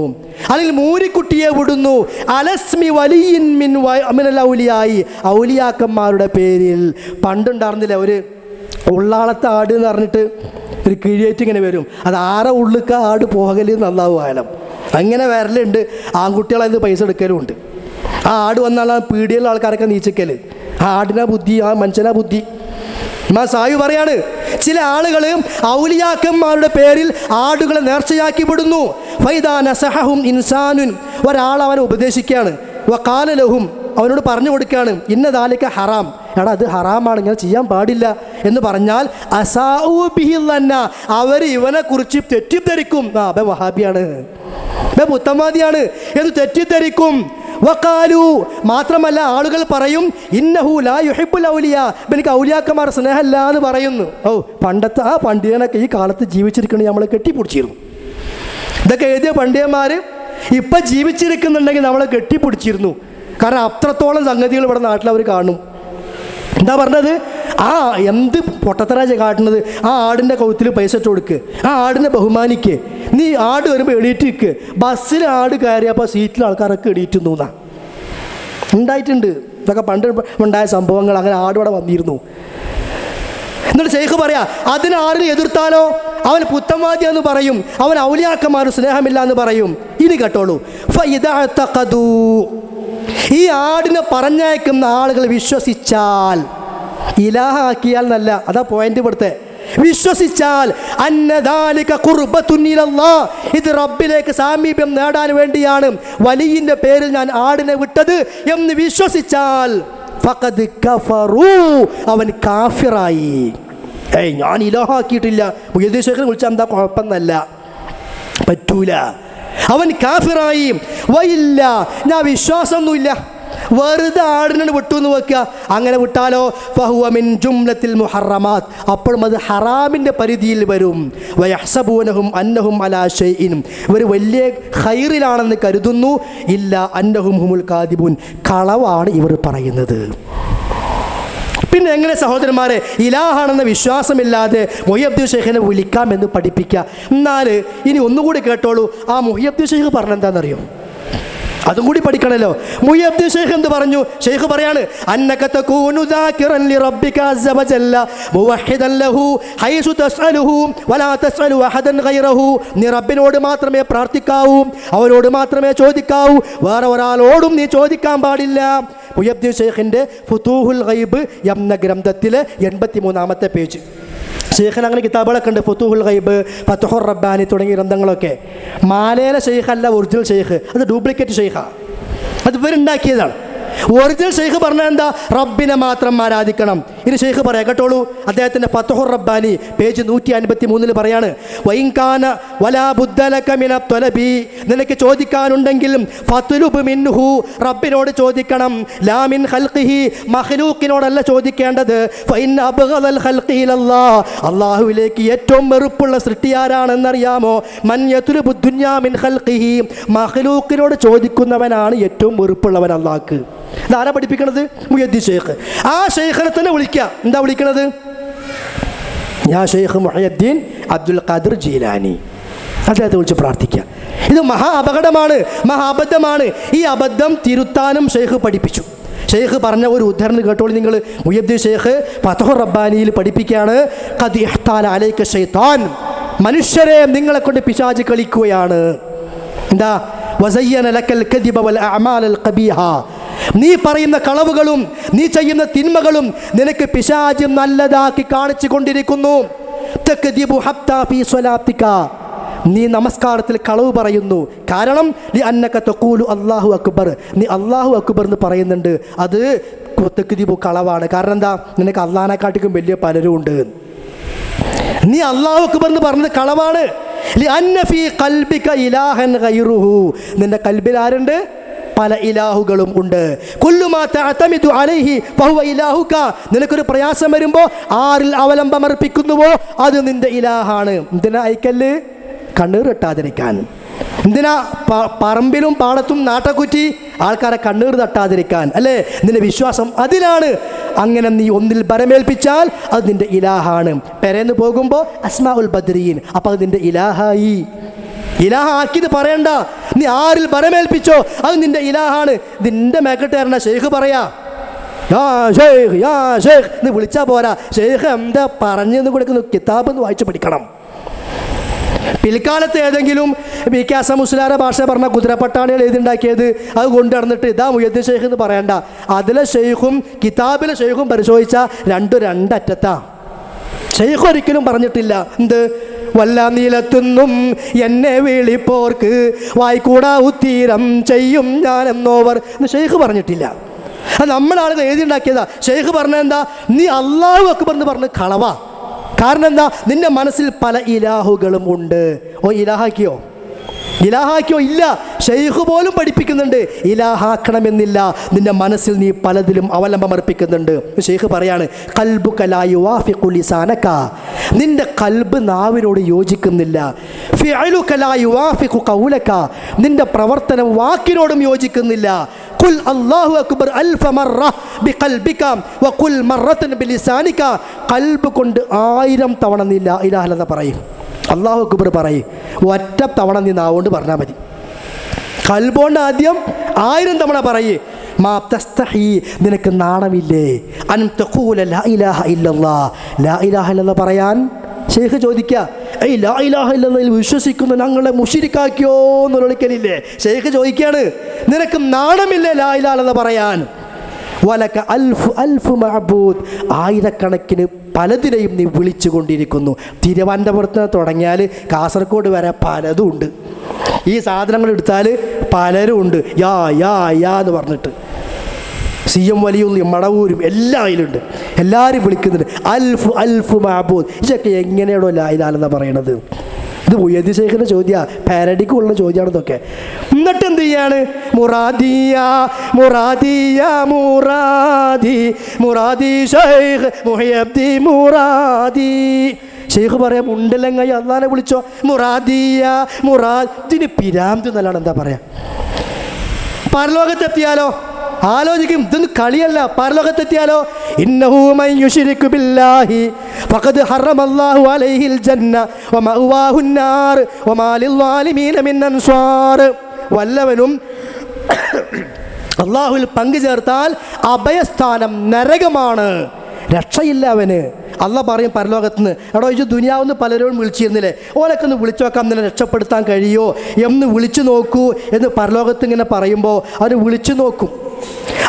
അല്ലെങ്കിൽ മൂരിക്കുട്ടിയെ വിടുന്നു. അലസ്മി വലിയിൻ മിനൽ ഔലിയായി, ഔലിയാക്കന്മാരുടെ പേരിൽ. പണ്ടുണ്ടായിരുന്നില്ല ഒരു ഉള്ളാളത്തെ ആട് എന്ന് പറഞ്ഞിട്ട് ഒരു കിഴിയേറ്റ് ഇങ്ങനെ വരും. അത് ആരെ ഉള്ളിക്ക ആട് പോകല് നന്നാവുമായാലും അങ്ങനെ വരലുണ്ട്. ആൺകുട്ടികളത് പൈസ എടുക്കലും ഉണ്ട്. ആ ആട് വന്നാൽ പീടിയുള്ള ആൾക്കാരൊക്കെ നീച്ചിക്കല്. ആ ആടിനാ ബുദ്ധി, ആ മനുഷ്യനാ ബുദ്ധി. മാ സായു പറയാണ്, ചില ആളുകൾ ഔലിയാക്കന്മാരുടെ പേരിൽ ആടുകളെ നേർച്ചയാക്കി വിടുന്നു. ഫൈദാ നസഹഹും ഇൻസാനുൻ, ഒരാൾ അവനെ ഉപദേശിക്കുകയാണ്. വഖാല ലഹും, അവനോട് പറഞ്ഞു കൊടുക്കുകയാണ്, ഇന്ന ദാലിക ഹറാം, എടാ അത് ഹറാമാണ്, ഇങ്ങനെ ചെയ്യാൻ പാടില്ല എന്ന് പറഞ്ഞാൽ അസാഉ ബിഹില്ലന്ന, അവർ ഇവനെ കുറിച്ച് തെറ്റിദ്ധരിക്കും. അബ വഹാബിയാണ്, അബ മുത്തമാദിയാണ് എന്ന് തെറ്റിദ്ധരിക്കും. വഖാലു, മാത്രമല്ല ആളുകൾ പറയും ഇന്നഹു ലാ യുഹിബ്ബുൽ ഔലിയാ, എനിക്ക് ഔലിയാക്കന്മാർ സ്നേഹമല്ല എന്ന് പറയുന്നു. ഓ, പണ്ടത്തെ ആ പണ്ഡിതനൊക്കെ ഈ കാലത്ത് ജീവിച്ചിരിക്കണ നമ്മളെ കെട്ടിപ്പിടിച്ചിരുന്നു. ഇതൊക്കെ എഴുതിയ പണ്ഡിതന്മാർ ഇപ്പം ജീവിച്ചിരിക്കുന്നുണ്ടെങ്കിൽ നമ്മളെ കെട്ടിപ്പിടിച്ചിരുന്നു. കാരണം അത്രത്തോളം സംഗതികൾ ഇവിടെ നാട്ടിൽ അവർ കാണും. എന്താ പറഞ്ഞത്? ആ എന്ത് പൊട്ടത്തരാജ കാട്ടുന്നത്? ആ ആടിൻ്റെ കൗത്തിൽ പൈസ ഇട്ട് കൊടുക്ക്, ആ ആടിനെ ബഹുമാനിക്ക്. നീ ആട് വരുമ്പോൾ എണീറ്റ് നിൽക്ക്. ബസ്സിൽ ആട് കയറിയപ്പോൾ സീറ്റിൽ ആൾക്കാരൊക്കെ എണീറ്റ് നിന്നാ ഉണ്ടായിട്ടുണ്ട്. ഇതൊക്കെ പണ്ട് ഉണ്ടായ സംഭവങ്ങൾ. അങ്ങനെ ആടിവിടെ വന്നിരുന്നു. എന്നിട്ട് ശൈഖ് പറയാ, അതിനാരും എതിർത്താലോ അവൻ പുത്തൻവാദി എന്ന് പറയും, അവൻ ഔലിയാക്കന്മാർ സ്നേഹമില്ല എന്ന് പറയും. ഇനി കേട്ടോളൂ, ഈ ആടിനെ പറഞ്ഞയക്കുന്ന ആളുകൾ വിശ്വസിച്ചാൽ, ഇലാഹാക്കിയാൽ എന്നല്ല, അതാ പോയിന്റ് ഇവിടുത്തെ, വിശ്വസിച്ചാൽ അന്നദാലിക ഖുർബത്തുൻ ഇലല്ലാഹ്, ഇത് റബ്ബിലേക്ക് സാമീപ്യം നേടാൻ വേണ്ടിയാണ് വലിയിൻ്റെ പേരിൽ ഞാൻ ആടിനെ വിട്ടത് എന്ന് വിശ്വസിച്ചാൽ ഫഖദ് കഫറു, അവൻ കാഫിറായി. ഞാൻ ഇലാഹാക്കിയിട്ടില്ല, മുഹയ്യിദ്ദീൻ ശൈഖിനെ വിളിച്ചാൽ എന്താ കുഴപ്പമെന്നല്ല, പറ്റൂല, അവൻ കാഫിറായി. വയില്ല, ഞാൻ വിശ്വാസമൊന്നുമില്ല, വെറുതെ ആടിനെ വിട്ടു എന്ന് വെക്കുക. അങ്ങനെ വിട്ടാലോ ഫഹുവ മിൻ ജുംലത്തിൽ മുഹറമാത്ത്, അപ്പോഴും അത് ഹറാമിൻ്റെ പരിധിയിൽ വരും. വയഹ്സബൂനഹും അന്നഹും അലാ ഷൈഇൻ, ഇവർ വലിയ ഖൈറിലാണെന്ന് കരുതുന്നു. ഇല്ല അന്നഹും ഹുമുൽ കാദിബൂൻ, കളവാണ് ഇവർ പറയുന്നത്. പിന്നെ എങ്ങനെ സഹോദരന്മാരെ ഇലാഹാണെന്ന വിശ്വാസമില്ലാതെ മുഹയ്യിദ്ദീൻ ശൈഖിനെ വിളിക്കാമെന്ന് പഠിപ്പിക്കുക? എന്നാൽ ഇനി ഒന്നുകൂടി കേട്ടോളൂ, ആ മുഹയ്യിദ്ദീൻ ശൈഖ് പറഞ്ഞെന്താണെന്നറിയോ? അതും കൂടി പഠിക്കണല്ലോ. മുഹയ്യിദ്ദീൻ ശൈഖ് എന്ത് പറഞ്ഞു? ശൈഖ് പറയാണ്, അന്നക തകൂനു ദാകിറൻ ലിറബ്ബിക അസ്സ വജല്ല മുവഹ്ഹിദൻ ലഹു ഹൈസു തസ്അലുഹു വലാ തസ്അലു അഹദൻ ഗൈറഹു, നീ റബ്ബിനോട് മാത്രമേ പ്രാർത്ഥിക്കാവൂ, അവനോട് മാത്രമേ ചോദിക്കാവൂ, വേറെ ഒരാളോടും നീ ചോദിക്കാൻ പാടില്ല. മുഹയ്യിദ്ദീൻ ശൈഖിൻ്റെ ഫുതൂഹുൽ ഗൈബ് എന്ന ഗ്രന്ഥത്തിലെ 83-ാമത്തെ പേജ്. ഷെയ്ഖിന് അങ്ങനെ കിതാബുകളൊക്കെ ഉണ്ട്, ഫുതൂഹുൽ ഗൈബ്, ഫത്ഹുർ റബ്ബാനി തുടങ്ങിയ ഗ്രന്ഥങ്ങളൊക്കെ. മാലയിലെ ഷെയ്ഖല്ല ഒറിജിനൽ ഷെയ്ഖ്, അത് ഡ്യൂപ്ലിക്കേറ്റ് ഷെയ്ഖാണ്, അത് ഇവരുണ്ടാക്കിയതാണ്. ഒറിജിനൽ ഷെയ്ഖ് പറഞ്ഞാൽ എന്താ? റബ്ബിനെ മാത്രം ആരാധിക്കണം. ഇനി ഷെയ്ഖ് പറയാം, കേട്ടോളൂ. അദ്ദേഹത്തിൻ്റെ ഫത്ഹുർ റബ്ബാനി പേജ് 153 പറയാണ്, വൈൻകാന വലാ ബുദ്ദലക മിന ത്വലബി, നിനക്ക് ചോദിക്കാനുണ്ടെങ്കിലും ഫത്ലുബ് മിൻഹു, റബ്ബിനോട് ചോദിക്കണം. ലാ മിൻ ഖൽഖിഹി, മഖ്ലൂഖിനോടല്ല ചോദിക്കേണ്ടത്. ഫഇൻ അബ്ഗദൽ ഖൽഖി ഇലല്ലാഹ്, അല്ലാഹുവിലേക്ക് ഏറ്റവും വെറുപ്പുള്ള സൃഷ്ടി ആരാണെന്നറിയാമോ? മൻ യത്ലുബു ദുനിയാ മിൻ ഖൽഖിഹി, മഖ്ലൂഖിനോട് ചോദിക്കുന്നവനാണ് ഏറ്റവും വെറുപ്പുള്ളവൻ അല്ലാഹ്ക്ക്. ഇതാരാ പഠിപ്പിക്കണത്? മുഹയ്യിദ്ദീൻ ശൈഖ്. ആ ശൈഖിനെ തന്നെ വിളിക്കുക. എന്താ വിളിക്കണത്? യാ ശൈഖ് മുഹയ്യിദ്ദീൻ അബ്ദുൽ ഖാദിർ ജീലാനി, അദ്ദേഹത്തെ വിളിച്ച് പ്രാർത്ഥിക്കുക. ഇത് മഹാ അപകടമാണ്, മഹാ അബദ്ധമാണ്. ഈ അബദ്ധം തിരുത്താനും ശൈഖ് പഠിപ്പിച്ചു. ഷെയ്ഖ് പറഞ്ഞ ഒരു ഉദാഹരണം കേട്ടോളൂ നിങ്ങൾ. മുഹയ്യിദ്ദീൻ ശൈഖ് ഫത്ഹുർ റബ്ബാനിയിൽ പഠിപ്പിക്കുകയാണ്, ഖദ് ഇഹ്താല അലൈക ശൈത്താൻ, മനുഷ്യരെ നിങ്ങളെ കൊണ്ട് പിശാച് കളിക്കുകയാണ്. എന്താ? വസയ്യന ലക്കൽ കദിബ വൽ അഅമാലൽ ഖബീഹ, നീ പറയുന്ന കളവുകളും നീ ചെയ്യുന്ന തിന്മകളും നിനക്ക് പിശാച് നല്ലതാക്കി കാണിച്ചു കൊണ്ടിരിക്കുന്നു. തക്ദിബു ഹത്താ ഫീ സ്വലാത്തിക, നീ നമസ്കാരത്തിൽ കളവ് പറയുന്നു. കാരണം നീ അന്നക തഖൂലു അല്ലാഹു അക്ബർ, നീ അല്ലാഹു അക്ബർ എന്ന് പറയുന്നുണ്ട്. അത് തക്ദിബു കളവാണ്. കാരണം എന്താ? നിനക്ക് അല്ലാഹനെക്കാട്ടിലും വലിയ പലരും ഉണ്ട്. നീ അല്ലാഹു അക്ബർ എന്ന് പറഞ്ഞത് കളവാണ്. ലിഅന്ന ഫീ ഖൽബിക ഇലാഹൻ ഗൈറുഹു, നിന്റെ കൽബിൽ ആരുണ്ട്? പല ഇലാഹുകളും ഉണ്ട്. കുല്ലു മാ തഅതമിദു അലൈഹി ഫഹുവ ഇലാഹുക, നിനക്കൊരു പ്രയാസം വരുമ്പോൾ ആരിൽ അവലംബമർപ്പിക്കുന്നുവോ അത് നിന്റെ ഇലാഹാണ്. എന്തിനാ അയക്കല്ല്? കണ്ണീർ തട്ടാതിരിക്കാൻ. എന്തിനാ പറമ്പിലും പാടത്തും നാട്ടക്കുറ്റി ആൾക്കാരെ കണ്ണീർ തട്ടാതിരിക്കാൻ, അല്ലേ? നിന്റെ വിശ്വാസം അതിലാണ്. അങ്ങനെ നീ ഒന്നിൽ ബരമേൽപ്പിച്ചാൽ അത് നിന്റെ ഇലാഹാണ്. പെരേന്ന് പോകുമ്പോൾ അസ്മാഉൽ ബദ്രീൻ, അപ്പോൾ അത് നിന്റെ ഇലാഹായി. ഇലാഹ ആക്കിയത് പറയണ്ട, നീ ആരിൽ ബരമേൽപ്പിച്ചോ അത് നിന്റെ ഇലാഹാണ്. നിന്റെ മേക്കട്ടേറണ ഷെയ്ഖ് പറയാ, യാ ഷെയ്ഖ് യാ ഷെയ്ഖ് എന്ന് വിളിച്ചാൽ പോരാ. ഷെയ്ഖ് എന്താ പറഞ്ഞെന്ന് കൊടുക്കുന്ന കിതാബ് എന്ന് വായിച്ച് പഠിക്കണം. പിൽക്കാലത്ത് ഏതെങ്കിലും പി.കെ. ഹസൻ മുസ്ലിയാരുടെ ഭാഷ പറഞ്ഞ കുതിരപ്പട്ടാണികൾ എഴുതിണ്ടാക്കിയത് അത് കൊണ്ടുവന്നിട്ട് ഇതാ മുഹയ്യിദ്ദീൻ ശൈഖ് എന്ന് പറയണ്ട. അതിലെ ഷെയ്ഖും കിതാബിലെ ഷെയ്ഖും പരിശോധിച്ചാൽ രണ്ടറ്റത്താ. ഷെയ്ഖ് ഒരിക്കലും പറഞ്ഞിട്ടില്ല എന്ത്? വല്ല നീലത്തുന്നും എന്നെ വിളിപ്പോർക്ക് വായിക്കൂടാ ഉത്തീരം ചെയ്യും ഞാൻ എന്നോവർ എന്ന് ഷെയ്ഖ് പറഞ്ഞിട്ടില്ല. അത് നമ്മുടെ ആളുകൾ എഴുതിണ്ടാക്കിയതാ. ഷെയ്ഖ് പറഞ്ഞ എന്താ? നീ അല്ലാഹു അക്ബർ എന്ന് പറഞ്ഞ് കളവാ. കാരണം എന്താ? നിന്റെ മനസ്സിൽ പല ഇലാഹുകളും ഉണ്ട്. ഓ ഇലാഹാക്കിയോ? ഇലാഹാക്കിയോ? ഇല്ല. ഷെയ്ഖ് പോലും പഠിപ്പിക്കുന്നുണ്ട് ഇലാഹാക്കണമെന്നില്ല, നിന്റെ മനസ്സിൽ നീ പലതിലും അവലംബം അർപ്പിക്കുന്നുണ്ട്. ഷെയ്ഖ് പറയാണ് ഖൽബുക ലാ യുവാഫിഖു ലിസാനക, നിന്റെ ഖൽബ് നാവിനോട് യോജിക്കുന്നില്ല. ഫിഅലുക ലാ യുവാഫിഖു ഖൗലക, നിന്റെ പ്രവർത്തനം വാക്കിനോടും യോജിക്കുന്നില്ല. ഖുൽ അല്ലാഹു അക്ബർ അൽഫ മറ ബിഖൽബിക വഖുൽ മറതൻ ബിലിസാനിക, ഖൽബ് കൊണ്ട് 1000 തവണ നീ ലാ ഇലാഹ ഇല്ലല്ലാഹ് പറയും, അല്ലാഹു അക്ബർ പറയും. ഒറ്റ തവണ നീ നാവുകൊണ്ട് പറഞ്ഞാൽ മതി. ഖൽബോണ്ട് ആദ്യം 1000 തവണ പറയേ. മാ തസ്തഹി, നിനക്ക് നാണമില്ലേ? അൻ തഖൂല ലാ ഇലാഹ ഇല്ലല്ലാഹ്, ലാ ഇലാഹ ഇല്ലല്ലാഹ് പറയാൻ? ഷെയ്ഖ് ചോദിക്കുക, ഏയ് ലാ ഇലാഹ ഇല്ലല്ലാഹ് വിശ്വസിക്കുന്ന ഞങ്ങളെ മുശ്രിക്കാക്കിയോ എന്ന് വിളിക്കലില്ലേ? ഷെയ്ഖ് ചോദിക്കുകയാണ്, നിനക്ക് നാണമില്ലേ ലാ ഇലാഹ ഇല്ലല്ലാഹ് പറയാൻ? വലക അൽഫു അൽഫു മഅബൂദ്, ആയിരക്കണക്കിന് പലതിനെയും നീ വിളിച്ചു കൊണ്ടിരിക്കുന്നു. തിരുവനന്തപുരത്ത് തുടങ്ങിയാൽ കാസർഗോഡ് വരെ പലതും ഉണ്ട്. ഈ സാധനങ്ങൾ എടുത്താൽ പലരും ഉണ്ട്. യാ യാ യാ എന്ന് പറഞ്ഞിട്ട് സിയം വലിയും മടവൂരും എല്ലാം അതിലുണ്ട്. എല്ലാവരും വിളിക്കുന്നുണ്ട് അൽഫു അൽഫു മഅബൂദ്. ഇതൊക്കെ എങ്ങനെയാണോ ലാ ഇലാഹ ഇല്ലല്ലാഹ് പറയണത്? ഇത് മുഹയ്യിദ്ദീൻ ഷെയ്ഖിൻ്റെ ചോദ്യമാണ്, പാരഡിക്കുള്ള ചോദ്യമാണ് ഇതൊക്കെ. എന്നിട്ട് എന്ത് ചെയ്യാണ്? മുറാദിയ മുറാദിയ മുറാദി മുറാദി ഷെയ്ഖ് മുഹയ്യിദ്ദീൻ മുറാദി. ഷെയ്ഖ് പറയാം, ഉണ്ടല്ലെങ്കിൽ അള്ളാനെ വിളിച്ചോ മുറാദിയ മുറാദ്. ഇതിന് പിരാന്ത് നല്ലാണ്. എന്താ പറയാ? പരലോകത്തെത്തിയാലോ? ആലോചിക്കും, ഇതൊന്നും കളിയല്ല. പരലോകത്തെത്തിയാലോ? ഇന്നഹു മൻ യുശ്രികു ബില്ലാഹി ഫഖദ് ഹറമല്ലാഹു അലൈഹിൽ ജന്ന വമഅവാഹുൻ നാർ വമാ ലിൽസാലിമീന മിൻ അൻസാർ. വല്ലവനും അല്ലാഹുവിൽ പങ്കു ചേർത്താൽ അഭയസ്ഥാനം നരകമാണ്, രക്ഷയില്ല അവന്. അള്ളാഹ് പറയും പരലോകത്തുനിന്ന്, എടോ ഇത് ദുനിയാവെന്ന് പലരോടും വിളിച്ചിരുന്നില്ലേ, ഓലൊക്കെ ഒന്ന് വിളിച്ചു നോക്കാം, നിന്നെ രക്ഷപ്പെടുത്താൻ കഴിയുമോ എന്ന് വിളിച്ചു നോക്കൂ എന്ന് പരലോകത്ത് ഇങ്ങനെ പറയുമ്പോൾ അവന് വിളിച്ചു നോക്കും.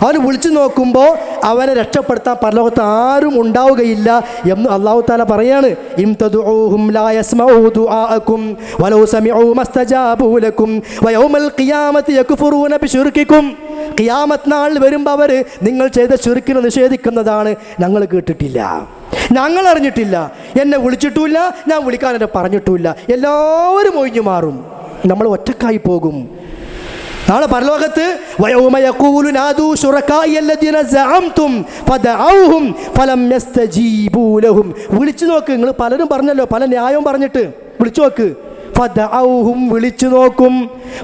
അവന് വിളിച്ചു നോക്കുമ്പോൾ അവനെ രക്ഷപ്പെടുത്താൻ പരലോകത്ത് ആരും ഉണ്ടാവുകയില്ല എന്ന് അല്ലാഹു തആല പറയാണ്. ഇൻ തദ്ഉഹും ലാ യസ്മഉ ദുആഅകും വലൗ സമിഉ മസ്തജാബു ലക്കും വയൗമൽ ഖിയാമത്തി യക്ഫുറൂന ബിശിർകികും. ഖിയാമത്ത് നാൾ വരുമ്പോൾ അവർ നിങ്ങൾ ചെയ്ത ശിർക്കിനെ നിഷേധിക്കുന്നതാണ്. ഞങ്ങൾ കേട്ടിട്ടില്ല, ഞങ്ങൾ അറിഞ്ഞിട്ടില്ല, എന്നെ വിളിച്ചിട്ടുമില്ല, ഞാൻ വിളിക്കാൻ എന്നെ പറഞ്ഞിട്ടുമില്ല. എല്ലാവരും ഒഴിഞ്ഞു മാറും, നമ്മൾ ഒറ്റക്കായി പോകും. നാളെ പരലോകത്ത് വയൗമ യഖൂലു നാദൂ ശുറകാഇ അല്ലദീന സഅംതും ഫദഊഹും ഫലം യസ്തജീബൂ ലഹും. വിളിച്ചു നോക്ക്, നിങ്ങൾ പലരും പറഞ്ഞല്ലോ, പല ന്യായവും പറഞ്ഞിട്ട് വിളിച്ചു നോക്ക്. ഫദഊഹും വിളിച്ചു നോക്കും,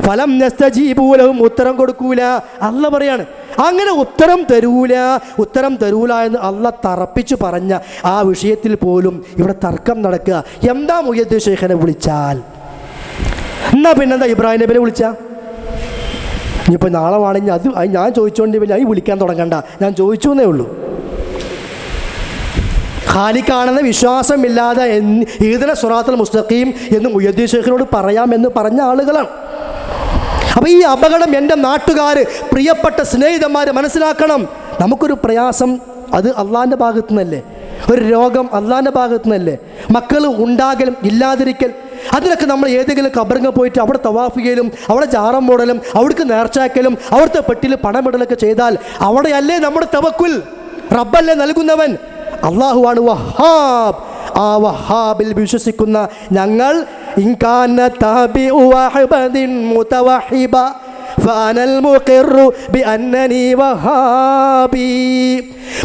ഫലം യസ്തജീബൂ ലഹും ഉത്തരം കൊടുക്കൂല. അല്ലാഹ് പറയാണ്, അങ്ങനെ ഉത്തരം തരൂല എന്ന് അല്ലാഹ് തറപ്പിച്ചു പറഞ്ഞ ആ വിഷയത്തിൽ പോലും ഇവിടെ തർക്കം നടക്കുക. എന്താ മുഹയ്യിദ്ദീൻ ഷെയ്ഖിനെ വിളിച്ചാൽ? എന്നാ പിന്നെന്താ ഇബ്രാഹിം നബിനെ വിളിച്ചാൽ? ഇനിയിപ്പോൾ നാളെ വേണമെങ്കിൽ അത് ഞാൻ ചോദിച്ചുകൊണ്ട് ഞാൻ വിളിക്കാൻ തുടങ്ങണ്ട, ഞാൻ ചോദിച്ചു എന്നേ ഉള്ളൂ. ഖാലിക്കാണെന്ന വിശ്വാസമില്ലാതെ ഈദന സിറാത്തുൽ മുസ്തഖീം എന്ന് മുഹയ്യിദ്ദീൻ ഷെയ്ഖിനോട് പറയാമെന്ന് പറഞ്ഞ ആളുകളാണ്. അപ്പോൾ ഈ അപകടം എൻ്റെ നാട്ടുകാർ, പ്രിയപ്പെട്ട സ്നേഹിതന്മാർ മനസ്സിലാക്കണം. നമുക്കൊരു പ്രയാസം അത് അള്ളാഹിൻ്റെ ഭാഗത്തു നിന്നല്ലേ, ഒരു രോഗം അള്ളാഹിൻ്റെ ഭാഗത്തു നിന്നല്ലേ, മക്കൾ ഉണ്ടാകലും ഇല്ലാതിരിക്കൽ, അതിനൊക്കെ നമ്മൾ ഏതെങ്കിലും ഖബറിൽ പോയിട്ട് അവിടെ തവാഫ് ചെയ്യലും അവിടെ ജാറം മൂടലും അവിടേക്ക് നേർച്ചാക്കലും അവിടുത്തെ പെട്ടിൽ പണമിടലൊക്കെ ചെയ്താൽ അവിടെയല്ലേ നമ്മുടെ തവക്കുൽ? റബ്ബല്ലേ നൽകുന്നവൻ, അള്ളാഹുവാണ് വഹാബ്. ആ വഹാബിൽ വിശ്വസിക്കുന്ന ഞങ്ങൾ ഇൻകാന താബിഉ വഹബദിൻ മുതവഹിബ ഫഅനൽ മുഖിറു ബിഅന്നനി വഹാബി.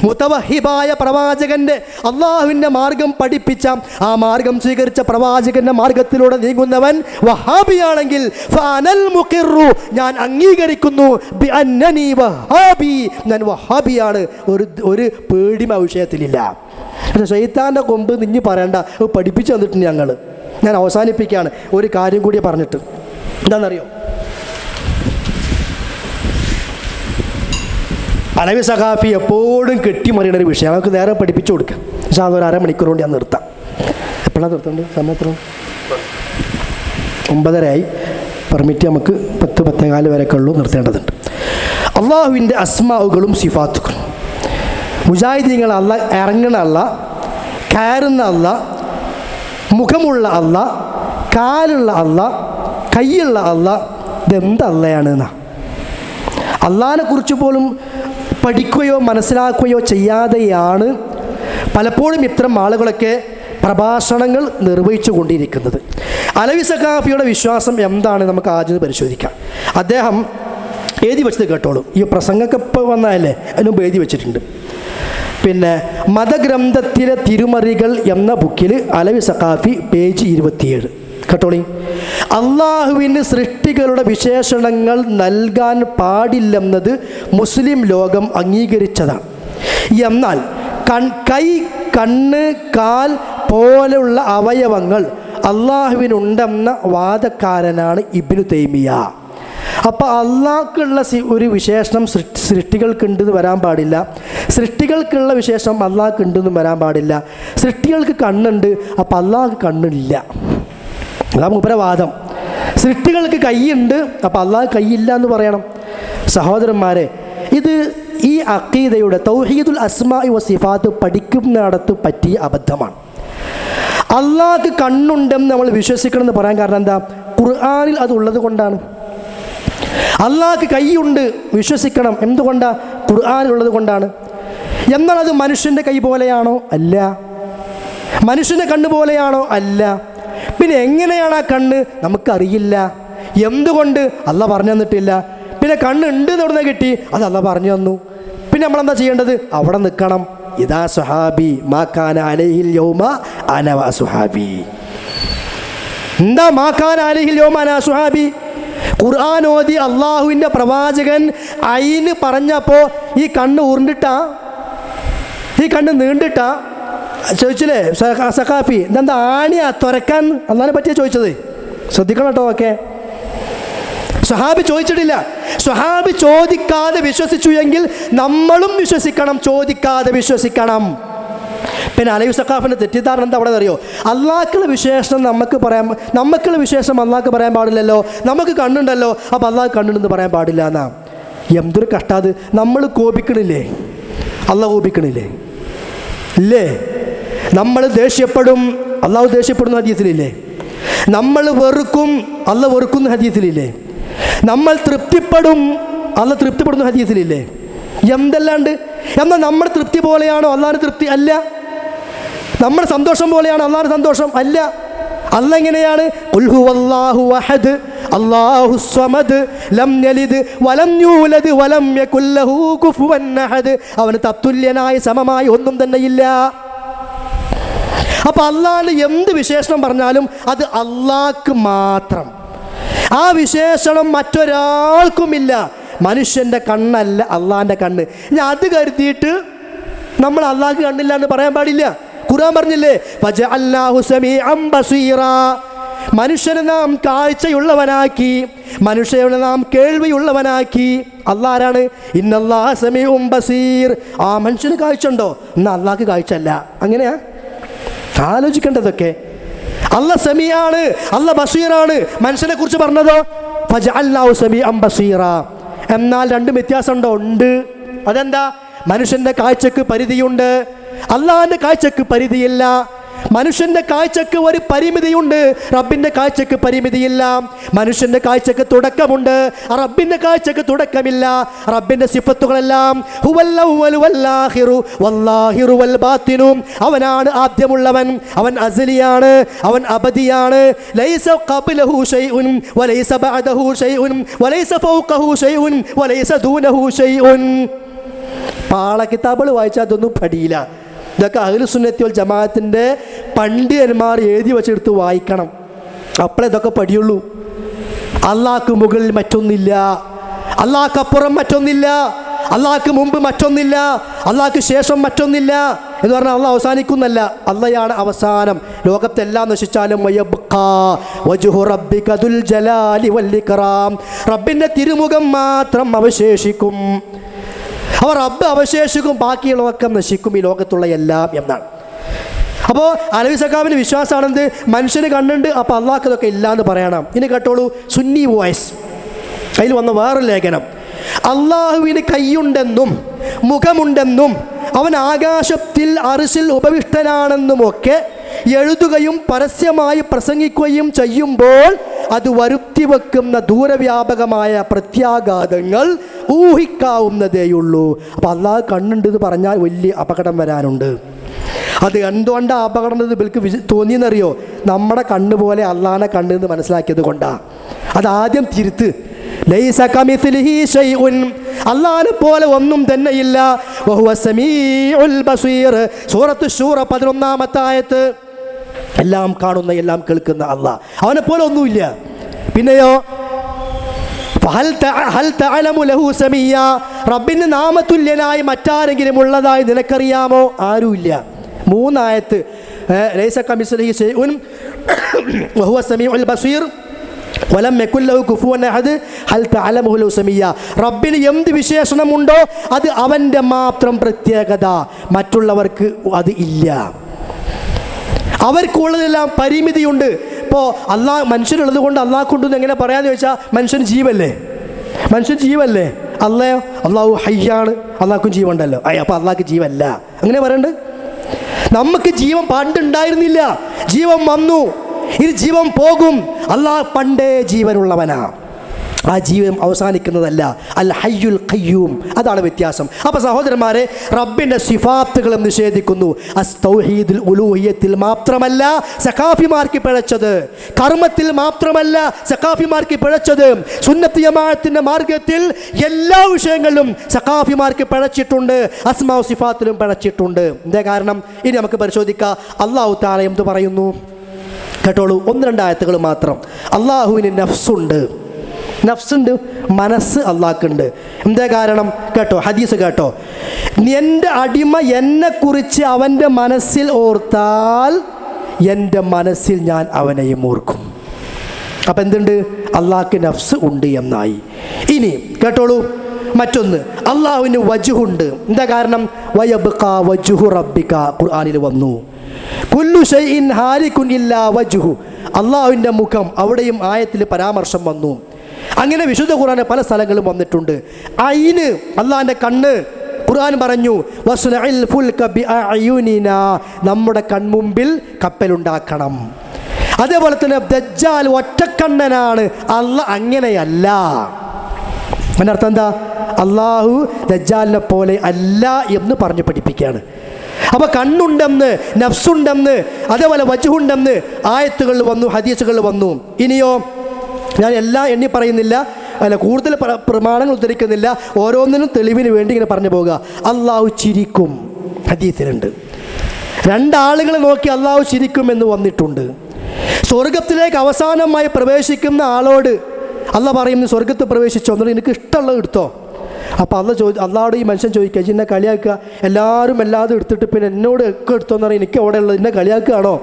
മുതവഹിബായ പ്രവാചകന്റെ അള്ളാഹുവിൻ്റെ മാർഗം പഠിപ്പിച്ച ആ മാർഗം സ്വീകരിച്ച പ്രവാചകന്റെ മാർഗത്തിലൂടെ നീങ്ങുന്നവൻ വഹാബിയാണെങ്കിൽ ഫഅനൽ മുഖിറു, ഞാൻ അംഗീകരിക്കുന്നു, ബിഅന്നനി വഹാബി, ഞാൻ വഹാബിയാണ്. ഒരു പേടിമ വിഷയത്തിലില്ല. പക്ഷേ ശൈത്താൻ്റെ കൊമ്പ് നിഞ്ഞ് പറയണ്ട, പഠിപ്പിച്ചു തന്നിട്ടുണ്ട് ഞങ്ങൾ. ഞാൻ അവസാനിപ്പിക്കുകയാണ് ഒരു കാര്യം കൂടി പറഞ്ഞിട്ട്. എന്താണെന്നറിയോ? അലവി സഖാഫി എപ്പോഴും കെട്ടിമറിയുന്ന ഒരു വിഷയം നമുക്ക് നേരെ പഠിപ്പിച്ചു കൊടുക്കാം. പക്ഷേ അതൊരു അരമണിക്കൂർ കൊണ്ട് ഞാൻ നിർത്താം. എപ്പോഴാണ് നിർത്തേണ്ടത്? സമയത്ത് 9:30 പെർമിറ്റ് നമുക്ക് 10-10:15 വരെയൊക്കെ ഉള്ളൂ നിർത്തേണ്ടതുണ്ട്. അള്ളാഹുവിൻ്റെ അസ്മാഉകളും സിഫാത്തുകളും, മുജാഹിദീങ്ങൾ അല്ല, ഇറങ്ങണ അല്ല, കയറുന്ന അല്ല, മുഖമുള്ള അല്ല, കാലുള്ള അല്ല, കൈയുള്ള അല്ല, ഇതെന്തല്ലയാണെന്നാ? അള്ളാഹിനെ കുറിച്ച് പോലും പഠിക്കുകയോ മനസ്സിലാക്കുകയോ ചെയ്യാതെയാണ് പലപ്പോഴും ഇത്തരം ആളുകളൊക്കെ പ്രഭാഷണങ്ങൾ നിർവഹിച്ചു കൊണ്ടിരിക്കുന്നത്. അലവി സഖാഫിയുടെ വിശ്വാസം എന്താണ് നമുക്ക് ആദ്യം പരിശോധിക്കാം. അദ്ദേഹം എഴുതി വെച്ചത് കേട്ടോളൂ. ഈ പ്രസംഗമൊക്കെ ഇപ്പോൾ വന്നാലേ അതിനുമ്പ് എഴുതി വെച്ചിട്ടുണ്ട്. പിന്നെ മതഗ്രന്ഥത്തിലെ തിരുമറികൾ എന്ന ബുക്കിൽ അലവി സഖാഫി പേജ് 27 കേട്ടോളി. അള്ളാഹുവിന് സൃഷ്ടികളുടെ വിശേഷണങ്ങൾ നൽകാൻ പാടില്ലെന്നത് മുസ്ലിം ലോകം അംഗീകരിച്ചതാണ്. എന്നാൽ കൈ, കണ്ണ്, കാൽ പോലെയുള്ള അവയവങ്ങൾ അള്ളാഹുവിനുണ്ടെന്ന വാദക്കാരനാണ് ഇബ്നു തൈമിയ. അപ്പോൾ അള്ളാഹ്ക്കുള്ള ഒരു വിശേഷണം സൃഷ്ടികൾക്കുണ്ടെന്ന് വരാൻ പാടില്ല, സൃഷ്ടികൾക്കുള്ള വിശേഷം അള്ളാഹ്ക്കുണ്ടെന്നും വരാൻ പാടില്ല. സൃഷ്ടികൾക്ക് കണ്ണുണ്ട്, അപ്പോൾ അള്ളാഹ്ക്ക് കണ്ണില്ല. അതാ മൂപ്പരെ വാദം. സൃഷ്ടികൾക്ക് കൈയുണ്ട്, അപ്പോൾ അള്ളാഹ് കൈയില്ല എന്ന് പറയണം. സഹോദരന്മാരെ, ഇത് ഈ അഖീദയുടെ തൗഹീദുൽ അസ്മാഇ വ സിഫാത്ത് പഠിക്കുന്നിടത്ത് പറ്റിയ അബദ്ധമാണ്. അള്ളാഹ്ക്ക് കണ്ണുണ്ടെന്ന് നമ്മൾ വിശ്വസിക്കണം എന്ന് പറയാൻ കാരണം എന്താ? ഖുർആനിൽ അതുള്ളത് കൊണ്ടാണ്. അള്ളാഹ്ക്ക് കൈയുണ്ട് വിശ്വസിക്കണം, എന്തുകൊണ്ടാണ്? ഖുർആനിലുള്ളത് കൊണ്ടാണ്. എന്നാൽ അത് മനുഷ്യൻ്റെ കൈ പോലെയാണോ? അല്ല. മനുഷ്യൻ്റെ കണ്ണ് പോലെയാണോ? അല്ല. പിന്നെ എങ്ങനെയാണ് ആ കണ്ണ്? നമുക്കറിയില്ല. എന്തുകൊണ്ട്? അള്ളാഹ് പറഞ്ഞു തന്നിട്ടില്ല. പിന്നെ കണ്ണ് ഉണ്ട് എവിടുന്ന് കിട്ടി? അത് അള്ളാഹ് പറഞ്ഞു തന്നു. പിന്നെ നമ്മളെന്താ ചെയ്യേണ്ടത്? അവിടെ നിൽക്കണം. ഇതാ സുഹാബി മാക്കാന അലൈഹിൽ യൗമ അന വ സുഹാബി. എന്താ മാക്കാന അലൈഹിൽ യൗമ അന സുഹാബി? ഖുർആൻ ഓതി അള്ളാഹുവിൻ്റെ പ്രവാചകൻ ഐന് പറഞ്ഞപ്പോൾ ഈ കണ്ണ് ഉരുണ്ടിട്ടാ, ഈ കണ്ണ് നീണ്ടിട്ടാ ചോദിച്ചില്ലേ സഖാഫി? ഇതെന്താ ആണിയാ തുറക്കാൻ അള്ളാഹിനെ പറ്റിയാ ചോദിച്ചത്? ശ്രദ്ധിക്കണം കേട്ടോ. ഓക്കെ, സ്വഹാബി ചോദിച്ചിട്ടില്ല. സ്വഹാബി ചോദിക്കാതെ വിശ്വസിച്ചു എങ്കിൽ നമ്മളും വിശ്വസിക്കണം, ചോദിക്കാതെ വിശ്വസിക്കണം. പിന്നെ അലവി സഖാഫിൻ്റെ തെറ്റിദ്ധാരണ എന്താ അവിടെ അറിയോ? അള്ളാഹ്ക്കുള്ള വിശേഷണം നമുക്കുള്ള വിശേഷം അള്ളാഹ്ക്ക് പറയാൻ പാടില്ലല്ലോ, നമുക്ക് കണ്ണുണ്ടല്ലോ, അപ്പോൾ അള്ളാഹ് കണ്ണുണ്ടെന്ന് പറയാൻ പാടില്ല എന്നാ. എന്തൊരു കഷ്ടാത്. നമ്മൾ കോപിക്കണില്ലേ? അള്ളാഹ് കോപിക്കണില്ലേ? ഇല്ലേ? നമ്മൾ ദേഷ്യപ്പെടും, അള്ളാഹു ദേഷ്യപ്പെടുന്ന ഹദീസിലില്ലേ? നമ്മൾ വെറുക്കും, അള്ളാഹ് വെറുക്കുന്ന ഹദീസിലില്ലേ? നമ്മൾ തൃപ്തിപ്പെടും, അള്ളാഹ് തൃപ്തിപ്പെടുന്ന ഹദീസിലില്ലേ? എന്തെല്ലാണ്ട്. എന്നാൽ നമ്മുടെ തൃപ്തി പോലെയാണോ അള്ളാഹിൻ്റെ തൃപ്തി? അല്ല. നമ്മുടെ സന്തോഷം പോലെയാണോ അള്ളാഹിൻ്റെ സന്തോഷം? അല്ല. അള്ളാഹ് എങ്ങനെയാണ്? ഖുൽ ഹുവല്ലാഹു അഹദ് അല്ലാഹുസ് സമദ് ലം യലിദ് വലം യൂലദ് വലം യകുൽ ലഹു കുഫുവൻ അഹദ്. അവന് തത്തുല്യനായി സമമായി ഒന്നും തന്നെയില്ല. അപ്പോൾ അള്ളാഹിന് എന്ത് വിശേഷണം പറഞ്ഞാലും അത് അള്ളാഹ്ക്ക് മാത്രം. ആ വിശേഷണം മറ്റൊരാൾക്കുമില്ല. മനുഷ്യൻ്റെ കണ്ണല്ല അള്ളാഹിൻ്റെ കണ്ണ്. ഞാൻ അത് കരുതിയിട്ട് നമ്മൾ അള്ളാഹ്ക്ക് കണ്ണില്ല എന്ന് പറയാൻ പാടില്ല. ഖുർആൻ പറഞ്ഞില്ലേ, ഫജഅൽനാഹു സമീഅൻ ബസീറാ. മനുഷ്യനെ നാം കാഴ്ചയുള്ളവനാക്കി, മനുഷ്യനെ നാം കേൾവിയുള്ളവനാക്കി. അള്ളാഹ് ആരാണ്? ഇന്നല്ലാഹ സമീഉൻ ബസീർ. ആ മനുഷ്യന് കാഴ്ച ഉണ്ടോ? എന്നാൽ അള്ളാഹ്ക്ക് കാഴ്ച അല്ല. അങ്ങനെയാ ആലോചിക്കേണ്ടതൊക്കെ. അള്ളാഹ് സമീആണ്, അള്ളാഹ് ബസീറാണ്. മനുഷ്യനെ കുറിച്ച് പറഞ്ഞതോ ഫജഅൽനാഹു സമീഅൻ ബസീറാ. എന്നാൽ രണ്ടും വ്യത്യാസമുണ്ടോ? ഉണ്ട്. അതെന്താ? മനുഷ്യൻ്റെ കാഴ്ചക്ക് പരിധിയുണ്ട്, അള്ളാഹിൻ്റെ കാഴ്ചക്ക് പരിധിയില്ല. മനുഷ്യൻ്റെ കാഴ്ചക്ക് ഒരു പരിമിതിയുണ്ട്, റബ്ബിൻ്റെ കാഴ്ചക്ക് പരിമിതിയില്ല. മനുഷ്യൻ്റെ കാഴ്ചക്ക് തുടക്കമുണ്ട്, റബ്ബിൻ്റെ കാഴ്ചക്ക് തുടക്കമില്ല. റബ്ബിൻ്റെ സിഫത്തുകളെല്ലാം ഹുവൽ അവ്വലു വൽ ആഖിറു വല്ലാഹിറു വൽ ബാത്തിനു. അവനാണ് ആദ്യമുള്ളവൻ, അവൻ അസ്ലിയാണ്, അവൻ അബദിയാണ്. ലൈസ ഖബ്ലഹു ഷൈഉൻ വലൈസ ബഅദഹു ഷൈഉൻ വലൈസ ഫൗഖഹു ഷൈഉൻ വലൈസ ദൂനഹു ഷൈഉൻ. പാള കിതാബുകൾ വായിച്ചാൽ അതൊന്നും പഠിയില്ല. ഇതൊക്കെ അഹ്ലുസുന്നത്തി വൽ ജമാഅത്തിൻ്റെ പണ്ഡിതന്മാർ എഴുതി വെച്ചെടുത്ത് വായിക്കണം, അപ്പോഴേ ഇതൊക്കെ പഠിയുള്ളൂ. അള്ളാഹ്ക്ക് മുകളിൽ മറ്റൊന്നില്ല, അള്ളാഹ്ക്ക് അപ്പുറം മറ്റൊന്നില്ല, അള്ളാഹ്ക്ക് മുമ്പ് മറ്റൊന്നില്ല, അള്ളാഹ്ക്ക് ശേഷം മറ്റൊന്നില്ല എന്ന് പറഞ്ഞാൽ അള്ളാഹ് അവസാനിക്കുന്നല്ല, അള്ളയാണ് അവസാനം. ലോകത്തെല്ലാം നശിച്ചാലും റബ്ബിൻ്റെ തിരുമുഖം മാത്രം അവശേഷിക്കും. അവർ റബ്ബ് അവശേഷിക്കും, ബാക്കിയുള്ളതൊക്കെ നശിക്കും, ഈ ലോകത്തുള്ള എല്ലാം എന്നാണ്. അപ്പോൾ അലവി സഖാഫിൻ്റെ വിശ്വാസമാണെന്ത്? മനുഷ്യന് കണ്ണുണ്ട്, അപ്പോൾ അള്ളാഹ്ക്ക് ഇതൊക്കെ ഇല്ല എന്ന് പറയണം. ഇനി കേട്ടോളൂ, സുന്നി വോയിസ് അതിൽ വന്ന വേറൊരു ലേഖനം. അള്ളാഹുവിന് കൈയുണ്ടെന്നും മുഖമുണ്ടെന്നും അവൻ ആകാശത്തിൽ അർശിൽ ഉപവിഷ്ടനാണെന്നുമൊക്കെ എഴുതുകയും പരസ്യമായി പ്രസംഗിക്കുകയും ചെയ്യുമ്പോൾ അത് വരുത്തി വെക്കുന്ന ദൂരവ്യാപകമായ പ്രത്യാഘാതങ്ങൾ ഊഹിക്കാവുന്നതേയുള്ളൂ. അപ്പോൾ അള്ളാഹ് കണ്ണുണ്ടെന്ന് പറഞ്ഞാൽ വലിയ അപകടം വരാനുണ്ട്. അത് എന്തുകൊണ്ടാണ് അപകടം ഇവർക്ക് തോന്നിയെന്നറിയോ? നമ്മുടെ കണ്ണ് പോലെ അള്ളാനെ കണ്ണെന്ന് മനസ്സിലാക്കിയത് കൊണ്ടാണ്. അതാദ്യം തിരുത്ത്. ലൈസ കമിസ്ലിഹി ശൈഉൻ, അല്ലാഹുവിനെ പോലെ ഒന്നും തന്നെയില്ല. വഹുവ സമീഉൽ ബസീർ, സൂറത്ത് ശൂറ 11-ാമത്തെ ആയത്ത്. എല്ലാം കാണുന്ന എല്ലാം കേൾക്കുന്ന അള്ളാഹ്, അവനെ പോലെ ഒന്നുമില്ല. പിന്നെയോ ഹൽ തഅലമു ലഹു സമീയ, റബ്ബിന് നാമതുല്യനായി മറ്റാരെങ്കിലും ഉള്ളതായി നിനക്കറിയാമോ? ആരുമില്ല. 3 ആയത്ത്. ലൈസ കമിസ്ലിഹി ശൈഉൻ വഹുവ സമീഉൽ ബസീർ വലം യകുൽ ലഹു കുഫുവൻ അഹദ് ഹൽ തഅലമു ലഹു സമീയ. റബ്ബിന് എന്ത് വിശേഷണമുണ്ടോ അത് അവൻ്റെ മാത്രം പ്രത്യേകത, മറ്റുള്ളവർക്ക് അത് ഇല്ല. അവർക്കുള്ളതെല്ലാം പരിമിതിയുണ്ട്. ഇപ്പോൾ അള്ളാഹ് മനുഷ്യനുള്ളത് കൊണ്ട് അള്ളാഹ് കൊണ്ടെന്ന് എങ്ങനെ പറയാമെന്ന് ചോദിച്ചാൽ, മനുഷ്യൻ ജീവല്ലേ? മനുഷ്യൻ ജീവല്ലേ? അള്ളാഹു ഹയ്യാണ്, അള്ളാഹ്ക്കും ജീവനുണ്ടല്ലോ. അപ്പോൾ അള്ളാഹ്ക്ക് ജീവല്ല അങ്ങനെ പറയണ്ട്. നമുക്ക് ജീവൻ പണ്ടുണ്ടായിരുന്നില്ല, ജീവൻ വന്നു, ഇനി ജീവൻ പോകും. അള്ളാഹ് പണ്ടേ ജീവനുള്ളവനാ, ആ ജീവൻ അവസാനിക്കുന്നതല്ല. അൽ ഹയ്യുൽ ഖയ്യൂം, അതാണ് വ്യത്യാസം. അപ്പോൾ സഹോദരന്മാരെ, റബ്ബിൻ്റെ സിഫാത്തുകളും നിഷേധിക്കുന്നു. തൗഹീദുൽ ഉലൂഹിയത്തിൽ മാത്രമല്ല സഖാഫിമാർക്ക് പിഴച്ചത്, കർമ്മത്തിൽ മാത്രമല്ല സഖാഫിമാർക്ക് പിഴച്ചത്, സുന്നത്ത് ജമാഅത്തിൻ്റെ മാർഗത്തിൽ എല്ലാ വിഷയങ്ങളിലും സഖാഫിമാർക്ക് പിഴച്ചിട്ടുണ്ട്, അസ്മാ സിഫാത്തിലും പിഴച്ചിട്ടുണ്ട്. എന്താ കാരണം? ഇനി നമുക്ക് പരിശോധിക്കാം. അല്ലാഹു തആല എന്ത് പറയുന്നു കേട്ടോളൂ. 1-2 ആയത്തുകൾ മാത്രം. അല്ലാഹുവിന് നഫ്സുണ്ട്, നഫ്സുണ്ട്, മനസ്സ് അള്ളാഹ്ക്കുണ്ട്. എന്താ കാരണം? കേട്ടോ, ഹദീസ് കേട്ടോ. എൻ്റെ അടിമ എന്നെക്കുറിച്ച് അവൻ്റെ മനസ്സിൽ ഓർത്താൽ എൻ്റെ മനസ്സിൽ ഞാൻ അവനെയും ഓർക്കും. അപ്പം എന്തുണ്ട്? അള്ളാഹ്ക്ക് നഫ്സ് ഉണ്ട് എന്നായി. ഇനി കേട്ടോളൂ മറ്റൊന്ന്, അള്ളാഹുവിന് വജ്ഹുണ്ട്. എന്താ കാരണം? വയബ്ഖാ വജ്ഹു റബ്ബിക, ഖുർആനിൽ വന്നു. കുല്ലു ഷൈഇൻ ഹാലികുൻ ഇല്ലാ വജ്ഹു, അള്ളാഹുവിൻ്റെ മുഖം, അവിടെയും ആയത്തിൽ പരാമർശം വന്നു. അങ്ങനെ വിശുദ്ധ ഖുർആനിൽ പല സ്ഥലങ്ങളും വന്നിട്ടുണ്ട്. ഐന്, അള്ളാഹിൻ്റെ കണ്ണ്. ഖുർആൻ പറഞ്ഞു വസ്നഇൽ ഫുൽക ബിഅയുനിനാ, നമ്മുടെ കൺമുമ്പിൽ കപ്പലുണ്ടാക്കണം. അതേപോലെ തന്നെ ദജ്ജാൽ ഒറ്റക്കണ്ണനാണ്, അള്ളാഹ് അങ്ങനെയല്ല. അതിൻ്റെ അർത്ഥം എന്താ? അള്ളാഹു ദജ്ജാലിനെ പോലെ അല്ല എന്ന് പറഞ്ഞ് പഠിപ്പിക്കുകയാണ്. അപ്പോൾ കണ്ണുണ്ടെന്ന്, നഫ്സുണ്ടെന്ന്, അതേപോലെ വജ്ഹുണ്ടെന്ന് ആയത്തുകളിൽ വന്നു, ഹദീസുകളിൽ വന്നു. ഇനിയോ ഞാൻ എല്ലാം എണ്ണി പറയുന്നില്ല, അല്ല കൂടുതൽ പ്രമാണങ്ങൾ ഉദ്ധരിക്കുന്നില്ല, ഓരോന്നിനും തെളിവിന് വേണ്ടി ഇങ്ങനെ പറഞ്ഞു പോകുക. അള്ളാഹു ചിരിക്കും, ഹദീസിലുണ്ട്. 2 ആളുകളെ നോക്കി അള്ളാഹു ചിരിക്കുമെന്ന് വന്നിട്ടുണ്ട്. സ്വർഗത്തിലേക്ക് അവസാനമായി പ്രവേശിക്കുന്ന ആളോട് അള്ളാഹ് പറയുന്നു, സ്വർഗത്തിൽ പ്രവേശിച്ചോ, എന്നുള്ളത് എനിക്ക് ഇഷ്ടമുള്ളത് എടുത്തോ. അപ്പോൾ അള്ളാഹോട് ഈ മനുഷ്യൻ ചോദിക്കുക, എന്നെ കളിയാക്കുക, എല്ലാവരും എല്ലാതും എടുത്തിട്ട് പിന്നെ എന്നോട് ഒക്കെ എടുത്തോന്ന് പറയും, എനിക്ക് അവിടെ ഉള്ളത് എന്നെ കളിയാക്കുകയാണോ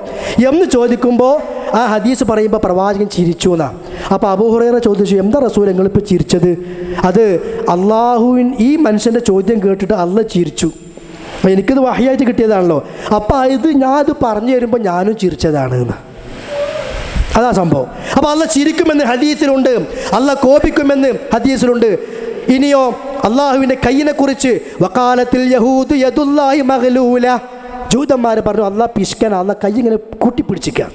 എന്ന് ചോദിക്കുമ്പോൾ ആ ഹദീസ് പറയുമ്പോൾ പ്രവാചകൻ ചിരിച്ചു എന്നാ. അപ്പോൾ അബൂ ഹുറൈറ ചോദിച്ചു, എന്താ റസൂൽ നിങ്ങളിപ്പോൾ ചിരിച്ചത്? അത് ഈ മനുഷ്യൻ്റെ ചോദ്യം കേട്ടിട്ട് അള്ളാഹ് ചിരിച്ചു. എനിക്കിത് വഹയായിട്ട് കിട്ടിയതാണല്ലോ. അപ്പോൾ ഞാനത് പറഞ്ഞു തരുമ്പോൾ ഞാനും ചിരിച്ചതാണ് എന്ന്. അതാ സംഭവം. അപ്പോൾ അള്ളാഹ് ചിരിക്കുമെന്ന് ഹദീസിലുണ്ട്, അള്ളാഹ് കോപിക്കുമെന്ന് ഹദീസിലുണ്ട്. ഇനിയോ അള്ളാഹുവിൻ്റെ കയ്യിനെ കുറിച്ച് വഖാലത്തിൽ യഹൂദു യദുല്ലാഹി മഗ്ലൂല, ജൂതന്മാർ പറഞ്ഞു അള്ളാഹ് പിശുക്കൻ, അള്ളാഹ് കൈ ഇങ്ങനെ കൂട്ടിപ്പിടിച്ചിരിക്കുക.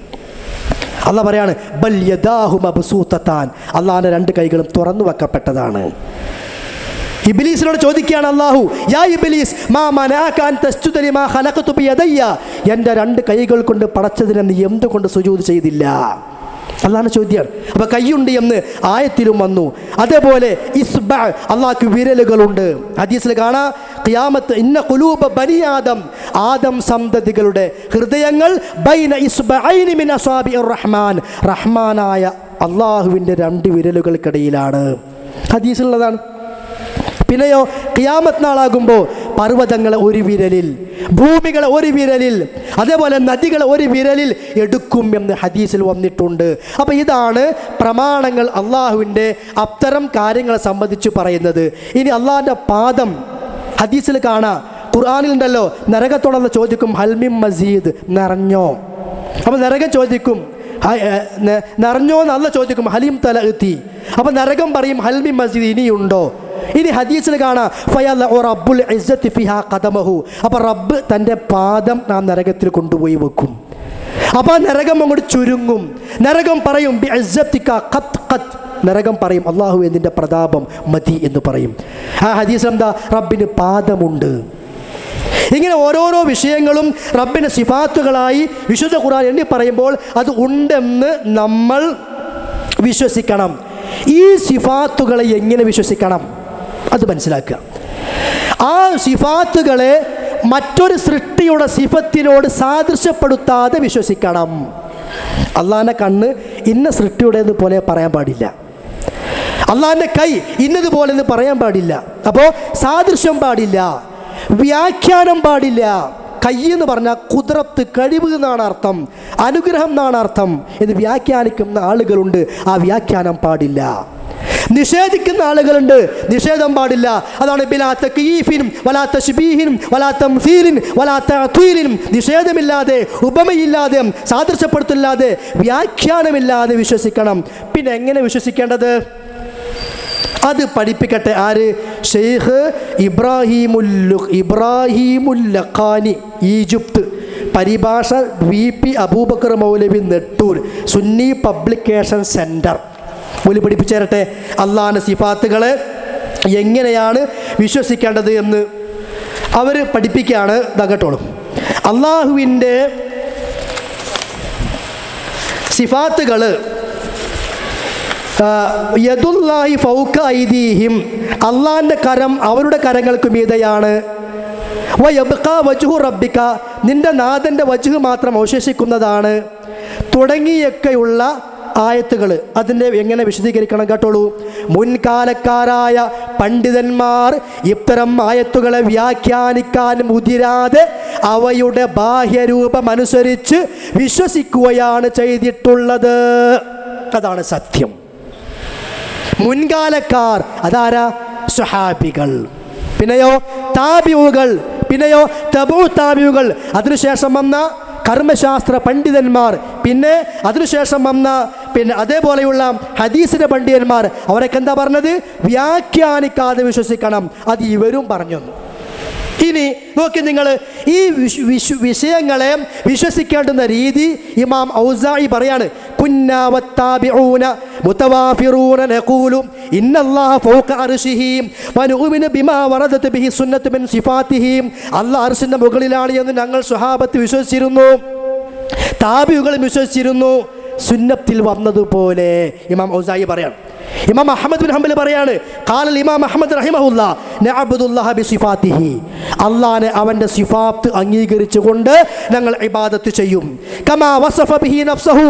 അള്ളാഹ് പറയാണ് ബൽ യദാഹു മബ്സൂതതാൻ, അള്ളാഹിൻ്റെ 2 കൈകളും തുറന്നു വെക്കപ്പെട്ടതാണ്. ഇബ്ലീസിനോട് ചോദിക്കുകയാണ് അള്ളാഹു, യാ ഇബ്ലീസ് മാ മനഅക അൻ തസ്ജുദ ലിമാ ഖലഖതു ബിയദയ്യ, എൻ്റെ 2 കൈകൾ കൊണ്ട് പടച്ചതിനെ നീ എന്തുകൊണ്ട് സുജൂദ് ചെയ്തില്ല? അള്ളാഹിൻ്റെ ചോദ്യമാണ്. അപ്പോൾ കൈയുണ്ട് എന്ന് ആയത്തിലും വന്നു. അതേപോലെ ഇസ്ബ, അള്ളാഹ്ക്ക് വിരലുകളുണ്ട്. ഹദീസിൽ കാണാം ഖിയാമത്ത് ഇന്ന ഖുലൂബ ബനി ആദം, ആദം സന്തതികളുടെ ഹൃദയങ്ങൾ ബൈന ഇസ്ബഅൈനി മിൻ അസാബിർ റഹ്മാൻ, റഹ്മാനായ അള്ളാഹുവിൻ്റെ 2 വിരലുകൾക്കിടയിലാണ്. ഹദീസിലുള്ളതാണ്. പിന്നെയോ ഖിയാമത്ത് നാളാകുമ്പോൾ പർവ്വതങ്ങളെ 1 വിരലിൽ, ഭൂമികളെ 1 വിരലിൽ, അതേപോലെ നദികളെ 1 വിരലിൽ എടുക്കും എന്ന് ഹദീസിൽ വന്നിട്ടുണ്ട്. അപ്പോൾ ഇതാണ് പ്രമാണങ്ങൾ അള്ളാഹുവിൻ്റെ അത്തരം കാര്യങ്ങളെ സംബന്ധിച്ച് പറയുന്നത്. ഇനി അള്ളാഹിൻ്റെ പാദം ഹദീസിൽ കാണാം, ഖുർആനിലുണ്ടല്ലോ. നരകത്തോടുള്ള ചോദിക്കും ഹൽമിം മസീദ്, നിറഞ്ഞോ? അപ്പോൾ നരകം ചോദിക്കും നിറഞ്ഞോ എന്ന് അള്ളാഹ് ചോദിക്കും ഹലിം തലഅത്തി. അപ്പോൾ നരകം പറയും ഹൽമിം മസീദ്, ഇനിയുണ്ടോ? ഇനി ഹദീസിൽ കാണാം ഫയലഉ റബ്ബുൽ ഇസ്സത്തി ഫിഹാ ഖദമഹു, അപ്പോൾ റബ്ബ് തൻ്റെ പാദം നാം നരകത്തിൽ കൊണ്ടുപോയി വെക്കും. അപ്പോൾ നരകം അങ്ങോട്ട് ചുരുങ്ങും. നരകം പറയും ബി ഇസ്സത്തിക ഖത് ഖത്, നരകം പറയും അല്ലാഹു എന്നിൻ്റെ പ്രതാപം മതി എന്ന് പറയും. ആ ഹദീസ് എന്താ? റബ്ബിന് പാദമുണ്ട്. ഇങ്ങനെ ഓരോരോ വിഷയങ്ങളും റബ്ബിൻ്റെ സിഫാത്തുകളായി വിശുദ്ധ ഖുർആൻ എണ്ണി പറയുമ്പോൾ അത് ഉണ്ടെന്ന് നമ്മൾ വിശ്വസിക്കണം. ഈ സിഫാത്തുകളെ എങ്ങനെ വിശ്വസിക്കണം അത് മനസ്സിലാക്കുക. ആ സിഫാത്തുകളെ മറ്റൊരു സൃഷ്ടിയുടെ സിഫത്തിനോട് സാദൃശ്യപ്പെടുത്താതെ വിശ്വസിക്കണം. അള്ളാഹിൻ്റെ കണ്ണ് ഇന്ന സൃഷ്ടിയുടേത് പോലെ പറയാൻ പാടില്ല. അള്ളാഹിൻ്റെ കൈ ഇന്നതുപോലെ എന്ന് പറയാൻ പാടില്ല. അപ്പോൾ സാദൃശ്യം പാടില്ല, വ്യാഖ്യാനം പാടില്ല. കൈ എന്ന് പറഞ്ഞാൽ കുദ്റത്ത്, കഴിവ് എന്നാണ് അർത്ഥം, അനുഗ്രഹം എന്നാണ് അർത്ഥം എന്ന് വ്യാഖ്യാനിക്കുന്ന ആളുകളുണ്ട്. ആ വ്യാഖ്യാനം പാടില്ല. നിഷേധിക്കുന്ന ആളുകളുണ്ട്, നിഷേധം പാടില്ല. അതാണ് ബിലാ തക്യീഫിനും വലാ തശ്ബീഹിനും വലാ തംസീലിൻ വലാ തഅ്തീലിനും, നിഷേധമില്ലാതെ, ഉപമയില്ലാതെ, സാദൃശ്യപ്പെടുത്തില്ലാതെ, വ്യാഖ്യാനമില്ലാതെ വിശ്വസിക്കണം. പിന്നെ എങ്ങനെ വിശ്വസിക്കേണ്ടത് അത് പഠിപ്പിക്കട്ടെ ആര്? ഷെയ്ഖ് ഇബ്രാഹിമുൽ ലഖാനി, ഈജിപ്ത്. പരിഭാഷ VP അബൂബക്കർ മൗലവി, നെട്ടൂർ, സുന്നി പബ്ലിക്കേഷൻ സെൻറ്റർ. ഒരു പഠിപ്പിച്ചു തരട്ടെ അള്ളാഹിൻ്റെ സിഫാത്തുകളെ എങ്ങനെയാണ് വിശ്വസിക്കേണ്ടത് എന്ന് അവർ പഠിപ്പിക്കുകയാണ്. കേട്ടോളും. അള്ളാഹുവിൻ്റെ സിഫാത്തുകൾ യദുല്ലാഹി ഫൗക ഐദീഹിം, അള്ളാഹിൻ്റെ കരം അവരുടെ കരങ്ങൾക്ക് മീതെയാണ്. വയബ്ഖാ വജ്ഹു റബ്ബിക, നിന്റെ നാഥൻ്റെ വജ്ഹ് മാത്രം അവശേഷിക്കുന്നതാണ്. തുടങ്ങിയൊക്കെയുള്ള ആയത്തുകൾ അതിൻ്റെ എങ്ങനെ വിശദീകരിക്കണം കേട്ടോളൂ. മുൻകാലക്കാരായ പണ്ഡിതന്മാർ ഇത്തരം ആയത്തുകളെ വ്യാഖ്യാനിക്കാൻ മുതിരാതെ അവയുടെ ബാഹ്യരൂപമനുസരിച്ച് വിശ്വസിക്കുകയാണ് ചെയ്തിട്ടുള്ളത്. അതാണ് സത്യം. മുൻകാലക്കാർ അതാരാ? സ്വഹാബികൾ, പിന്നെയോ താബിഊകൾ, പിന്നെയോ തബൂ താബിഊകൾ, അതിനുശേഷം വന്ന കർമ്മശാസ്ത്ര പണ്ഡിതന്മാർ, പിന്നെ അതിനുശേഷം വന്ന അതേപോലെയുള്ള ഹദീസിൻ്റെ പണ്ഡിതന്മാർ. അവരൊക്കെ എന്താ പറഞ്ഞത്? വ്യാഖ്യാനിക്കാതെ വിശ്വസിക്കണം. അത് ഇവരും പറഞ്ഞു. ഇനി നോക്കി നിങ്ങൾ, ഈ വിഷയങ്ങളെ വിശ്വസിക്കേണ്ടുന്ന രീതി ഇമാം ഔസാഇ പറയാണ്. കുന്നാ വത്താബിഊന മുതവാഫിറൂന നഖൂലു ഇന്നല്ലാഹ ഫൗക അർശിഹി വനുഉമിനു ബിമാ വറദത ബിഹി സുന്നത്തു മിൻ സിഫാതിഹി, അല്ലാഹ് അർശിന്റെ മുകളിലാണ് എന്ന് ഞങ്ങൾ സ്വഹാബത്ത് വിശ്വസിച്ചിരുന്നു, താബിഉകൾ വിശ്വസിച്ചിരുന്നു, സുന്നത്തിൽ വന്നതുപോലെ. ഇമാം ഔസാഇ പറയാണ്. ഇമാം അഹ്മദ് ബിൻ ഹംബൽ പറയാണ്, ഖാലൽ ഇമാം അഹ്മദ് റഹിമഹുല്ലാ നഅബ്ദുല്ലാഹ ബിസിഫാതിഹി, അല്ലാഹനെ അവൻ്റെ സിഫാത്ത് അംഗീകരിച്ചുകൊണ്ട് ഞങ്ങൾ ഇബാദത്ത് ചെയ്യും. കമാ വസഫ ബിഹി നഫ്സഹു,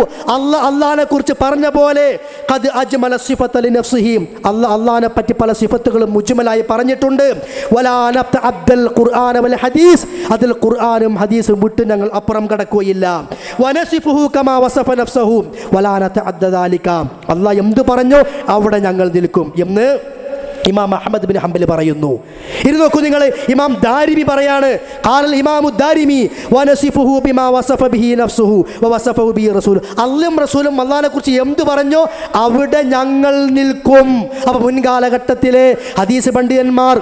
അല്ലാഹനെ കുറിച്ച് പറഞ്ഞ പോലെ, ഖദ് അജ്മല സിഫത ലിനഫ്സിഹി, അല്ലാഹനെ പറ്റി പല സിഫത്തുകളും മുജ്മലായി പറഞ്ഞിട്ടുണ്ട്. വലാ നബ്തഅബ്ദൽ ഖുർആന വൽ ഹദീസ്, അതിൽ ഖുർആനും ഹദീസും വിട്ട് ഞങ്ങൾ അപ്പുറം കടക്കുകയില്ല. വനസിഫുഹു കമാ വസഫ നഫ്സഹു വലാ നതഅദ്ദ ദാലിക, അല്ലാഹ് എന്ത് പറഞ്ഞോ അവിടെ ഞങ്ങൾ നിൽക്കും എന്ന് ഇമാം അഹ്മദ് ബിൻ ഹംബൽ പറയുന്നു. ഇത് നോക്കൂ നിങ്ങൾ, ഇമാം ദാരിമി പറയാണ്, ഖാലൽ ഇമാമു ദാരിമി വനസിഫുഹു ബിമാ വസഫ ബിഹി നഫ്സുഹു വവസഫഹു ബിഹി റസൂൽ, അല്ലാഹും റസൂലും അല്ലാഹനെ കുറിച്ച് എന്ത് പറഞ്ഞോ അവിടെ ഞങ്ങൾ നിൽക്കും. അപ്പോൾ മുൻകാലഘട്ടത്തിലെ ഹദീസ് പണ്ഡിതന്മാർ,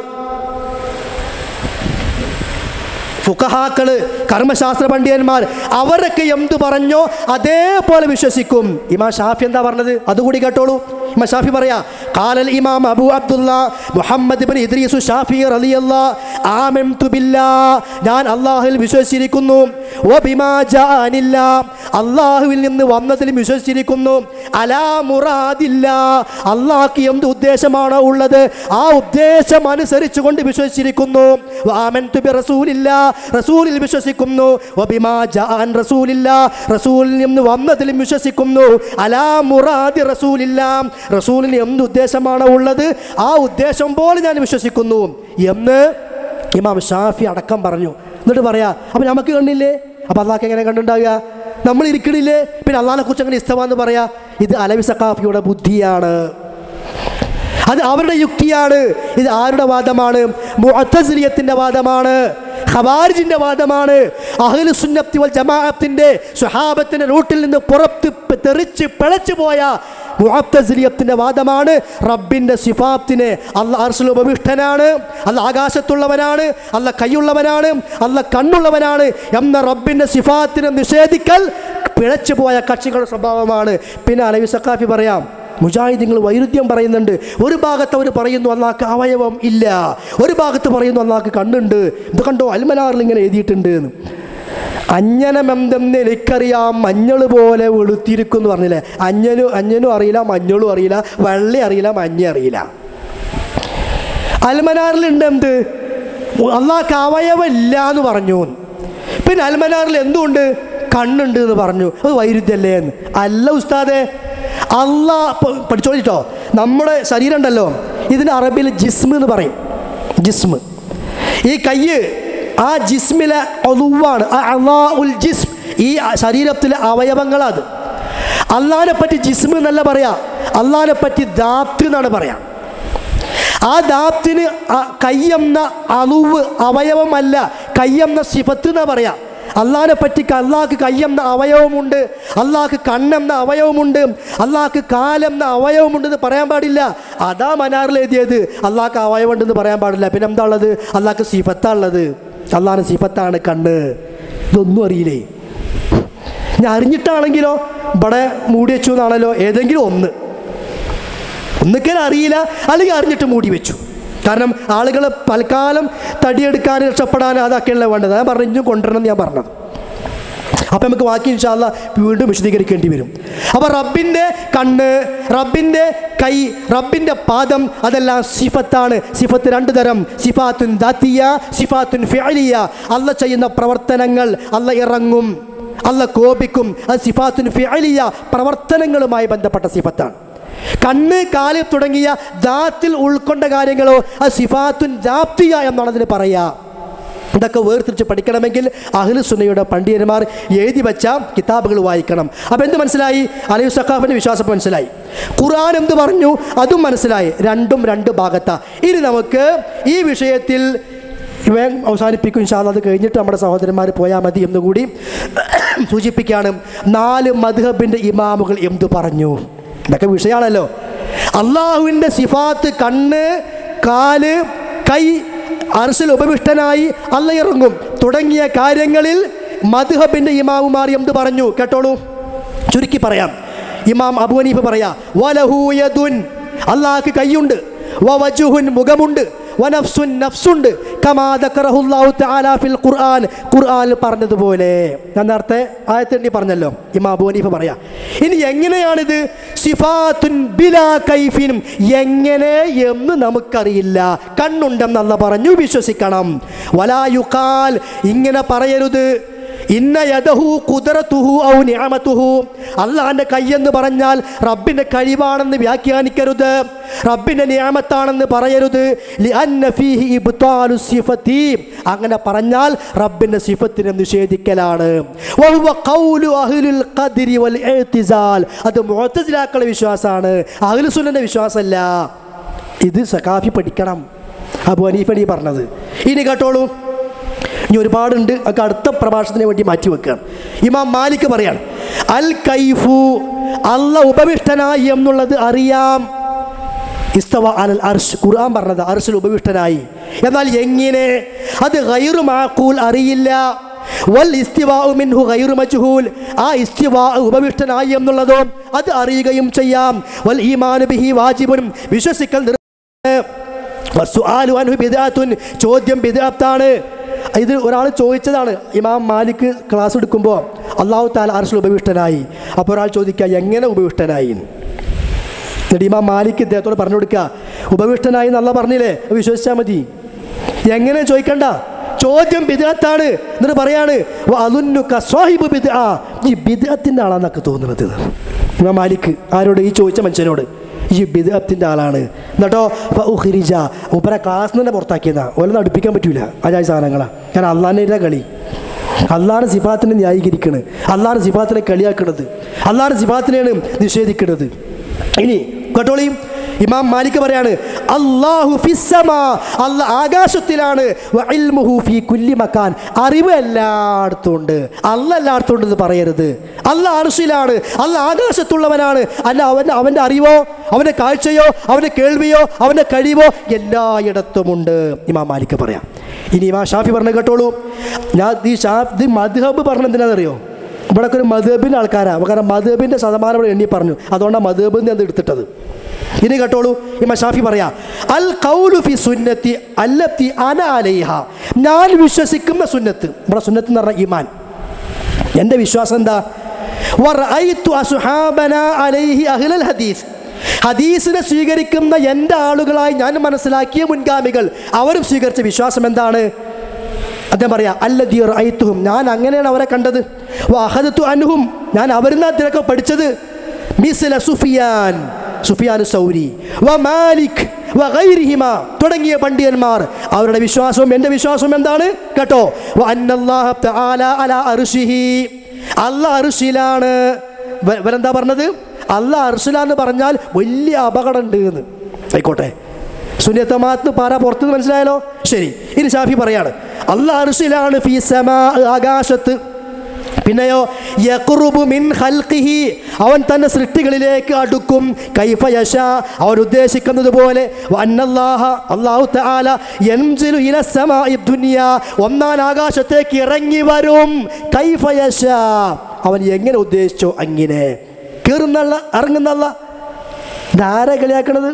ഫുഖഹാക്കള്, കർമ്മശാസ്ത്ര പണ്ഡിതന്മാർ, അവരൊക്കെ എന്ത് പറഞ്ഞോ അതേപോലെ വിശ്വസിക്കും. ഇമാം ഷാഫി എന്താ പറഞ്ഞത് അതുകൂടി കേട്ടോളൂ. ഇമാം ഷാഫി പറയാ, ഖാലൽ ഇമാം അബൂ അബ്ദുല്ലാ മുഹമ്മദ് ഇബ്നു ഇദ്രീസ് ഷാഫി റളിയല്ലാഹു ആമൻതു ബില്ലാഹ്, ഞാൻ അല്ലാഹുവിൽ വിശ്വസിച്ചിരിക്കുന്നു. വബിമാ ജാഅനില്ലാ, അല്ലാഹുവിൽ നിന്ന് വന്നതിലും വിശ്വസിച്ചിരിക്കുന്നു. അലാ മുറാദില്ലാ, അല്ലാഹ്ക്ക് എന്ത് ഉദ്ദേശമാണോ ഉള്ളത് ആ ഉദ്ദേശം അനുസരിച്ചുകൊണ്ട് വിശ്വസിച്ചിരിക്കുന്നു. വആമൻതു ബിറസൂലില്ലാ, റസൂലിൽ വിശ്വസിക്കുന്നു. വബിമാ ജാഅൻ റസൂലില്ലാ, റസൂലിൽ നിന്ന് വന്നതിലും വിശ്വസിക്കുന്നു. അലാ മുറാദി റസൂലില്ലാ, റസൂലിന് എന്ത് ഉദ്ദേശമാണോ ഉള്ളത് ആ ഉദ്ദേശം പോലെ ഞാൻ വിശ്വസിക്കുന്നു എന്ന് ഇമാം ഷാഫി അടക്കം പറഞ്ഞു. എന്നിട്ട് പറയാ, അപ്പം നമുക്ക് കണ്ടില്ലേ, അപ്പം അള്ളാഹ്ക്ക് എങ്ങനെ കണ്ടുണ്ടാവുക? നമ്മൾ ഇരിക്കണില്ലേ, പിന്നെ അള്ളാഹിനെ കുറിച്ച് അങ്ങനെ ഇസ്തവാന്ന് പറയാ? ഇത് അലവി സഖാഫിയുടെ ബുദ്ധിയാണ്, അത് അവരുടെ യുക്തിയാണ്. ഇത് ആരുടെ വാദമാണ്? മുഅ്തസിലിയത്തിന്റെ വാദമാണ്, ഖവാരിജിന്റെ വാദമാണ്. അഹ്ലു സുന്നത്തി വൽ ജമാഅത്തിന്റെ സ്വഹാബത്തിന്റെ റൂട്ടിൽ നിന്ന് പുറത്ത് തെറിച്ച് പിഴച്ചു പോയ മുഅ്തസിലിയത്തിന്റെ വാദമാണ്. റബ്ബിന്റെ സിഫാത്തിനെ അല്ലാഹ് അർശിൽ ഉപവിഷ്ടനാണ്, അല്ലാഹ് ആകാശത്തുള്ളവനാണ്, അല്ലാഹ് കൈയുള്ളവനാണ്, അല്ലാഹ് കണ്ണുള്ളവനാണ് എന്ന റബ്ബിന്റെ സിഫാത്തിനെ നിഷേധിക്കൽ പിഴച്ചു പോയ കക്ഷികളുടെ സ്വഭാവമാണ്. പിന്നെ അലവി സഖാഫി പറയാം, മുജാഹിദീങ്ങൾ വൈരുദ്ധ്യം പറയുന്നുണ്ട്. ഒരു ഭാഗത്ത് അവർ പറയുന്നു അള്ളാഹ്ക്ക് അവയവം ഇല്ല, ഒരു ഭാഗത്ത് പറയുന്നു അള്ളാഹ്ക്ക് കണ്ണുണ്ട്. ഇത് കണ്ടോ അൽമനാറിൽ ഇങ്ങനെ എഴുതിയിട്ടുണ്ട് എന്ന്. അഞ്ജനമെന്തെന്ന് എനിക്കറിയാം, മഞ്ഞൾ പോലെ വെളുത്തിരിക്കും എന്ന് പറഞ്ഞില്ലേ. അഞ്ഞനും അറിയില്ല, മഞ്ഞളും അറിയില്ല, വെള്ള അറിയില്ല, മഞ്ഞ അറിയില്ല. അൽമനാറിലുണ്ട് എന്ത്? അള്ളാഹ്ക്ക് അവയവം ഇല്ല എന്ന് പറഞ്ഞു. പിന്നെ അൽമനാറിൽ എന്തുകൊണ്ട്? കണ്ണുണ്ട് എന്ന് പറഞ്ഞു. അത് വൈരുദ്ധ്യല്ലേ എന്ന്. അല്ല ഉസ്താദെ, പഠിച്ചോളിട്ടോ, നമ്മുടെ ശരീരം ഉണ്ടല്ലോ, ഇതിന് അറബിയിൽ ജിസ്മ് എന്ന് പറയും. ജിസ്മ്, ഈ കയ്യ് ആ ജിസ്മിലെ ഒലുവാണ്. ജിസ്ം, ഈ ശരീരത്തിലെ അവയവങ്ങളത്. അള്ളാഹിനെ പറ്റി ജിസ്മ് എന്നല്ല പറയാ, അള്ളാഹിനെ പറ്റി ദാത്ത് എന്നാണ് പറയാ. ആ ദാത്തിന് കയ്യെന്ന അളുവ് അവയവമല്ല, കയ്യെന്ന സിഫത്ത് എന്നാ പറയാ. അള്ളാഹിനെ പറ്റി അള്ളാഹ്ക്ക് കയ്യെന്ന അവയവമുണ്ട്, അള്ളാഹ്ക്ക് കണ്ണെന്ന അവയവമുണ്ട്, അള്ളാഹ്ക്ക് കാലെന്ന അവയവമുണ്ടെന്ന് പറയാൻ പാടില്ല. അതാ മനാറിൽ എഴുതിയത്. അള്ളാഹ്ക്ക് അവയവം ഉണ്ടെന്ന് പറയാൻ പാടില്ല. പിന്നെ എന്താ ഉള്ളത്? അള്ളാഹ്ക്ക് സിഫത്താ ഉള്ളത്. അള്ളാഹിന് സിഫത്താണ് കണ്ണ്. ഇതൊന്നും അറിയില്ലേ? ഞാൻ അറിഞ്ഞിട്ടാണെങ്കിലോ ഇവിടെ മൂടി വെച്ചു എന്നാണല്ലോ, ഏതെങ്കിലും ഒന്നിക്കൽ അറിയില്ല, അല്ലെങ്കിൽ അറിഞ്ഞിട്ട് മൂടി വെച്ചു. കാരണം ആളുകൾ പൽക്കാലം തടിയെടുക്കാൻ രക്ഷപ്പെടാൻ അതൊക്കെയല്ല വേണ്ടത്. ഞാൻ പറഞ്ഞു ഇഞ്ഞും കൊണ്ടുവരണം ഞാൻ പറഞ്ഞത്. അപ്പം നമുക്ക് ബാക്കി ഇൻഷാ അല്ലാഹ് വീണ്ടും വിശദീകരിക്കേണ്ടി വരും. അപ്പോൾ റബ്ബിൻ്റെ കണ്ണ്, റബ്ബിൻ്റെ കൈ, റബ്ബിൻ്റെ പാദം, അതെല്ലാം സിഫത്താണ്. സിഫത്ത് രണ്ട് തരം, സിഫാത്തുൻ ദാത്തിയ, സിഫാത്തുൻ ഫിഅലിയ. അല്ല ചെയ്യുന്ന പ്രവർത്തനങ്ങൾ, അല്ല ഇറങ്ങും, അല്ല കോപിക്കും, അത് സിഫാത്തുൻ ഫിഅലിയ, പ്രവർത്തനങ്ങളുമായി ബന്ധപ്പെട്ട സിഫത്താണ്. കണ്ണ്, കാല് തുടങ്ങിയ ദാത്തിൽ ഉൾക്കൊണ്ട കാര്യങ്ങളോ അത് സിഫാത്തുൻ ദാത്തിയ എന്നാണ് അതിന് പറയുക. ഇതൊക്കെ വേർതിരിച്ച് പഠിക്കണമെങ്കിൽ അഹ്ലു സുന്നയുടെ പണ്ഡിതന്മാർ എഴുതി വെച്ച കിതാബുകൾ വായിക്കണം. അപ്പോൾ എന്ത് മനസ്സിലായി? അലി സഖാഫിൻ്റെ വിശ്വാസം മനസ്സിലായി, ഖുർആൻ എന്ത് പറഞ്ഞു അതും മനസ്സിലായി. രണ്ടും രണ്ട് ഭാഗത്താണ്. ഇനി നമുക്ക് ഈ വിഷയത്തിൽ അവസാനിപ്പിക്കും ഇൻഷാ അല്ലാഹ്. അത് കഴിഞ്ഞിട്ട് നമ്മുടെ സഹോദരന്മാർ പോയാൽ മതി എന്നുകൂടി സൂചിപ്പിക്കുകയാണ്. 4 മദ്ഹബിൻ്റെ ഇമാമുകൾ എന്ത് പറഞ്ഞു? ഇതൊക്കെ വിഷയമാണല്ലോ. അള്ളാഹുവിൻ്റെ സിഫാത്ത്, കണ്ണ്, കാല്, കൈ, അർശിൽ ഉപവിഷ്ടനായി അല്ല ഇറങ്ങും തുടങ്ങിയ കാര്യങ്ങളിൽ മദ്ഹബിൻ്റെ ഇമാമുമാർ എന്ത് പറഞ്ഞു കേട്ടോളൂ. ചുരുക്കി പറയാം. ഇമാം അബൂ ഹനീഫ പറയാ, വലഹു യദുൻ, അള്ളാഹ്ക്ക് കൈയുണ്ട്, വവജ്ഹുൻ, മുഖമുണ്ട്, വനഫ്സുൻ, നഫ്സുണ്ട്, കമാ ദക്കറഹുല്ലാഹു തആല ഫിൽ ഖുർആൻ, ഖുർആനിൽ പറഞ്ഞതുപോലെ. ഞാൻ നേരത്തെ ആയത്തിൽ പറഞ്ഞല്ലോ. ഇമാം അബൂ ഹനീഫ പറയാ, ഇനി എങ്ങനെയാണിത്? സിഫാത്തുൻ ബിലാ കൈഫിൻ, എങ്ങനെ എന്ന് നമുക്കറിയില്ല. കണ്ണുണ്ടെന്ന് അല്ലാഹ് പറഞ്ഞു, വിശ്വസിക്കണം. വലാ യുഖാൽ, ഇങ്ങനെ പറയരുത്. ഇന്ന യദഹു ഖുദ്റതുഹു ഔ നിഅമതുഹു, അല്ലാഹുവിൻ്റെ കൈയെന്ന് പറഞ്ഞാൽ റബ്ബിൻ്റെ കഴിവാണെന്ന് വ്യാഖ്യാനിക്കരുത്, റബ്ബിൻ്റെ നിഅമത്താണെന്ന് പറയരുത്. ലിഅന്ന ഫീഹി ഇബ്താലു സിഫതി, അങ്ങനെ പറഞ്ഞാൽ റബ്ബിൻ്റെ സിഫത്തിനെ നിഷേധിക്കലാണ്. വഹുവ ഖൗലു അഹ്ലുൽ ഖദ്രി വൽ ഇഅ്തിസാൽ, അത് മുഅ്തസിലാക്കളുടെ വിശ്വാസമാണ്, അഹ്ലു സുന്നയുടെ വിശ്വാസമല്ല. ഇത് സഖാഫി പഠിക്കണം. അബൂ ഹനീഫയാണ് ഈ പറഞ്ഞത്. ഇനി കേട്ടോളൂ, ഇനി ഒരുപാടുണ്ട്, ഒക്കെ അടുത്ത പ്രഭാഷണത്തിന് വേണ്ടി മാറ്റി വെക്കുകയാണ്. ഇമാം മാലിക് പറയാണ്, അൽ കൈഫു, അല്ല ഉപവിഷ്ടനായി എന്നുള്ളത് അറിയാം. ഇസ്തവ അലൽ അർശ്, ഖുർആൻ പറഞ്ഞത് അർശിൽ ഉപവിഷ്ടനായി. എന്നാൽ എങ്ങനെ? അത് ഗൈറു മാഖൂൽ, അറിയില്ല. വൽ ഇസ്തിവാഉ മിൻഹു ഗൈറു മജ്ഹൂൽ, ആ ഇസ്തിവാ ഉപവിഷ്ടനായി എന്നുള്ളതോ അത് അറിയുകയും ചെയ്യാം. വൽ ഈമാനു ബിഹി വാജിബുൻ, വിശ്വസിക്കൽ വസ്സുആലു അൻഹു ബിദ്അത്തുൻ, ചോദ്യം ബിദ്അത്താണ്. ഇത് ഒരാൾ ചോദിച്ചതാണ്. ഇമാം മാലിക് ക്ലാസ് എടുക്കുമ്പോൾ അല്ലാഹു തആല അർശിൽ ഉപവിഷ്ടനായി. അപ്പോൾ ഒരാൾ ചോദിക്കുക എങ്ങനെ ഉപവിഷ്ടനായി? എന്നിട്ട് ഇമാം മാലിക് ഇദ്ദേഹത്തോട് പറഞ്ഞു കൊടുക്കുക, ഉപവിഷ്ടനായി എന്നല്ല പറഞ്ഞില്ലേ, വിശ്വസിച്ചാൽ മതി. എങ്ങനെ ചോദിക്കണ്ട, ചോദ്യം ബിദ്അത്താണ്. എന്നിട്ട് പറയാണ് വഅദുന്നുക സാഹിബു ബിദ്അ, ഈ ബിദ്അത്തിൻ്റെ ആളാന്നൊക്കെ തോന്നുന്നത്. ഇമാം മാലിക് ആരോട്? ഈ ചോദിച്ച മനുഷ്യനോട്. ഈ ബിദ്അത്തിൻ്റെ ആളാണ്. എന്നിട്ടോ ഫഉഖ്രിജ, ഉപര ക്ലാസ് തന്നെ പുറത്താക്കിയതാ. ഓലെ അടുപ്പിക്കാൻ പറ്റൂല, അജായ സാധനങ്ങളാണ്. കാരണം അള്ളാഹിൻ്റെ കളി, അള്ളാഹിൻ്റെ സിഫാത്തിനെ ന്യായീകരിക്കണ്, അള്ളാഹിൻ്റെ സിഫാത്തിനെ കളിയാക്കണത്, അള്ളാഹിൻ്റെ സിഫാത്തിനെയാണ് നിഷേധിക്കുന്നത്. ഇനി കേട്ടോളി, ഇമാം മാലിക് പറയാണ്, അല്ലാഹു ഫിസ്സമാ, അല്ലാഹ് ആകാശത്തിലാണ്, വഇൽമുഹു ഫീ കുല്ലി മകാൻ, അറിവ് എല്ലായിടത്തും ഉണ്ട്. അല്ലാഹ് എല്ലായിടത്തും ഉണ്ടെന്ന് പറയരുത്. അല്ലാഹ് അർശിലാണ്, അല്ലാഹ് ആകാശത്തുള്ളവനാണ്. അല്ല അവൻ്റെ അറിവോ, അവൻ്റെ കാഴ്ചയോ, അവൻ്റെ കേൾവിയോ, അവൻ്റെ കഴിവോ എല്ലായിടത്തുമുണ്ട്. ഇമാം മാലിക് പറയാം. ഇനി ഇമാം ഷാഫി പറഞ്ഞ കേട്ടോളൂ. ഞാൻ ഈ മദ്ഹബ് പറഞ്ഞ എന്തിനാണെന്നറിയോ? ഇവിടെയൊക്കെ ഒരു മദ്ഹബിൻ്റെ ആൾക്കാരാണ്, കാരണം മദ്ഹബിൻ്റെ ശതമാനം ഇവിടെ എണ്ണി പറഞ്ഞു, അതുകൊണ്ടാണ് മദ്ഹബിൽ നിന്ന് അത് എടുത്തിട്ടത്. ഇനി കേട്ടോളൂ, ഇമാം ഷാഫി പറയാ, അൽ ഖൗലു ഫി സുന്നത്തി അല്ലത്തി അന അലൈഹ, ഞാൻ വിശ്വസിക്കുന്ന സുന്നത്ത്. ഇവിടെ സുന്നത്ത് എന്ന് പറഞ്ഞാൽ ഈമാൻ. എൻ്റെ വിശ്വാസം എന്താ? വറഅയ്തു അസ്ഹാബനാ അലൈഹി അഹ്ലൽ ഹദീസ്, ഹദീസിനെ സ്വീകരിക്കുന്ന എൻ്റെ ആളുകളായി ഞാൻ മനസ്സിലാക്കിയ മുൻഗാമികൾ അവരും സ്വീകരിച്ച വിശ്വാസം എന്താണ്? അദ്ദേഹം പറയാ, അല്ലദീ റഅയ്തുഹും, ഞാൻ അങ്ങനെയാണ് അവരെ കണ്ടത്. വഅഖദതു അൻഹും, ഞാൻ അവരിൽ നിന്ന് അതിനൊക്കെ പഠിച്ചത്. മിസ്ല സുഫിയാൻ, സുഫിയാൻ സൗരി, വമാലിക് വഗൈരിഹിമ, തുടങ്ങിയ പണ്ഡിതന്മാർ അവരുടെ വിശ്വാസവും എൻ്റെ വിശ്വാസവും എന്താണ് കേട്ടോ? വഅന്നല്ലാഹ തആല അലാ അർശിഹി, അല്ലാഹ് അർശിലാണ്. ഇവരെന്താ പറഞ്ഞത്? അല്ലാഹ് അർശിലാന്ന് പറഞ്ഞാൽ വലിയ അപകടം ഉണ്ട് എന്ന്. ആയിക്കോട്ടെ, സുന്നത്തമാത്ത് പാരാ പുറത്തുനിന്ന് മനസ്സിലായാലോ? ശരി. ഇനി ഷാഫി പറയാണ്, അല്ലാഹ് അർശിലാണ്, ഫീ സമാ, ആകാശത്ത്. പിന്നെയോ യഖ്റുബു മിൻ ഖൽഖിഹി, അവൻ തന്റെ സൃഷ്ടികളിലേക്ക് അടുക്കും. കൈഫ യശാ, അവൻ ഉദ്ദേശിക്കുന്നത് പോലെ. വഅന്നല്ലാഹ, അല്ലാഹു തആല യൻസിലു ഇല സമാഇ ദുനിയ, ഒന്നാം ആകാശത്തേക്ക് ഇറങ്ങി വരും. കൈഫ യശാ, അവൻ എങ്ങനെ ഉദ്ദേശിച്ചോ അങ്ങനെ. കയറുന്നല്ല, ഇറങ്ങുന്നല്ല. ധാര കളിയാക്കണത്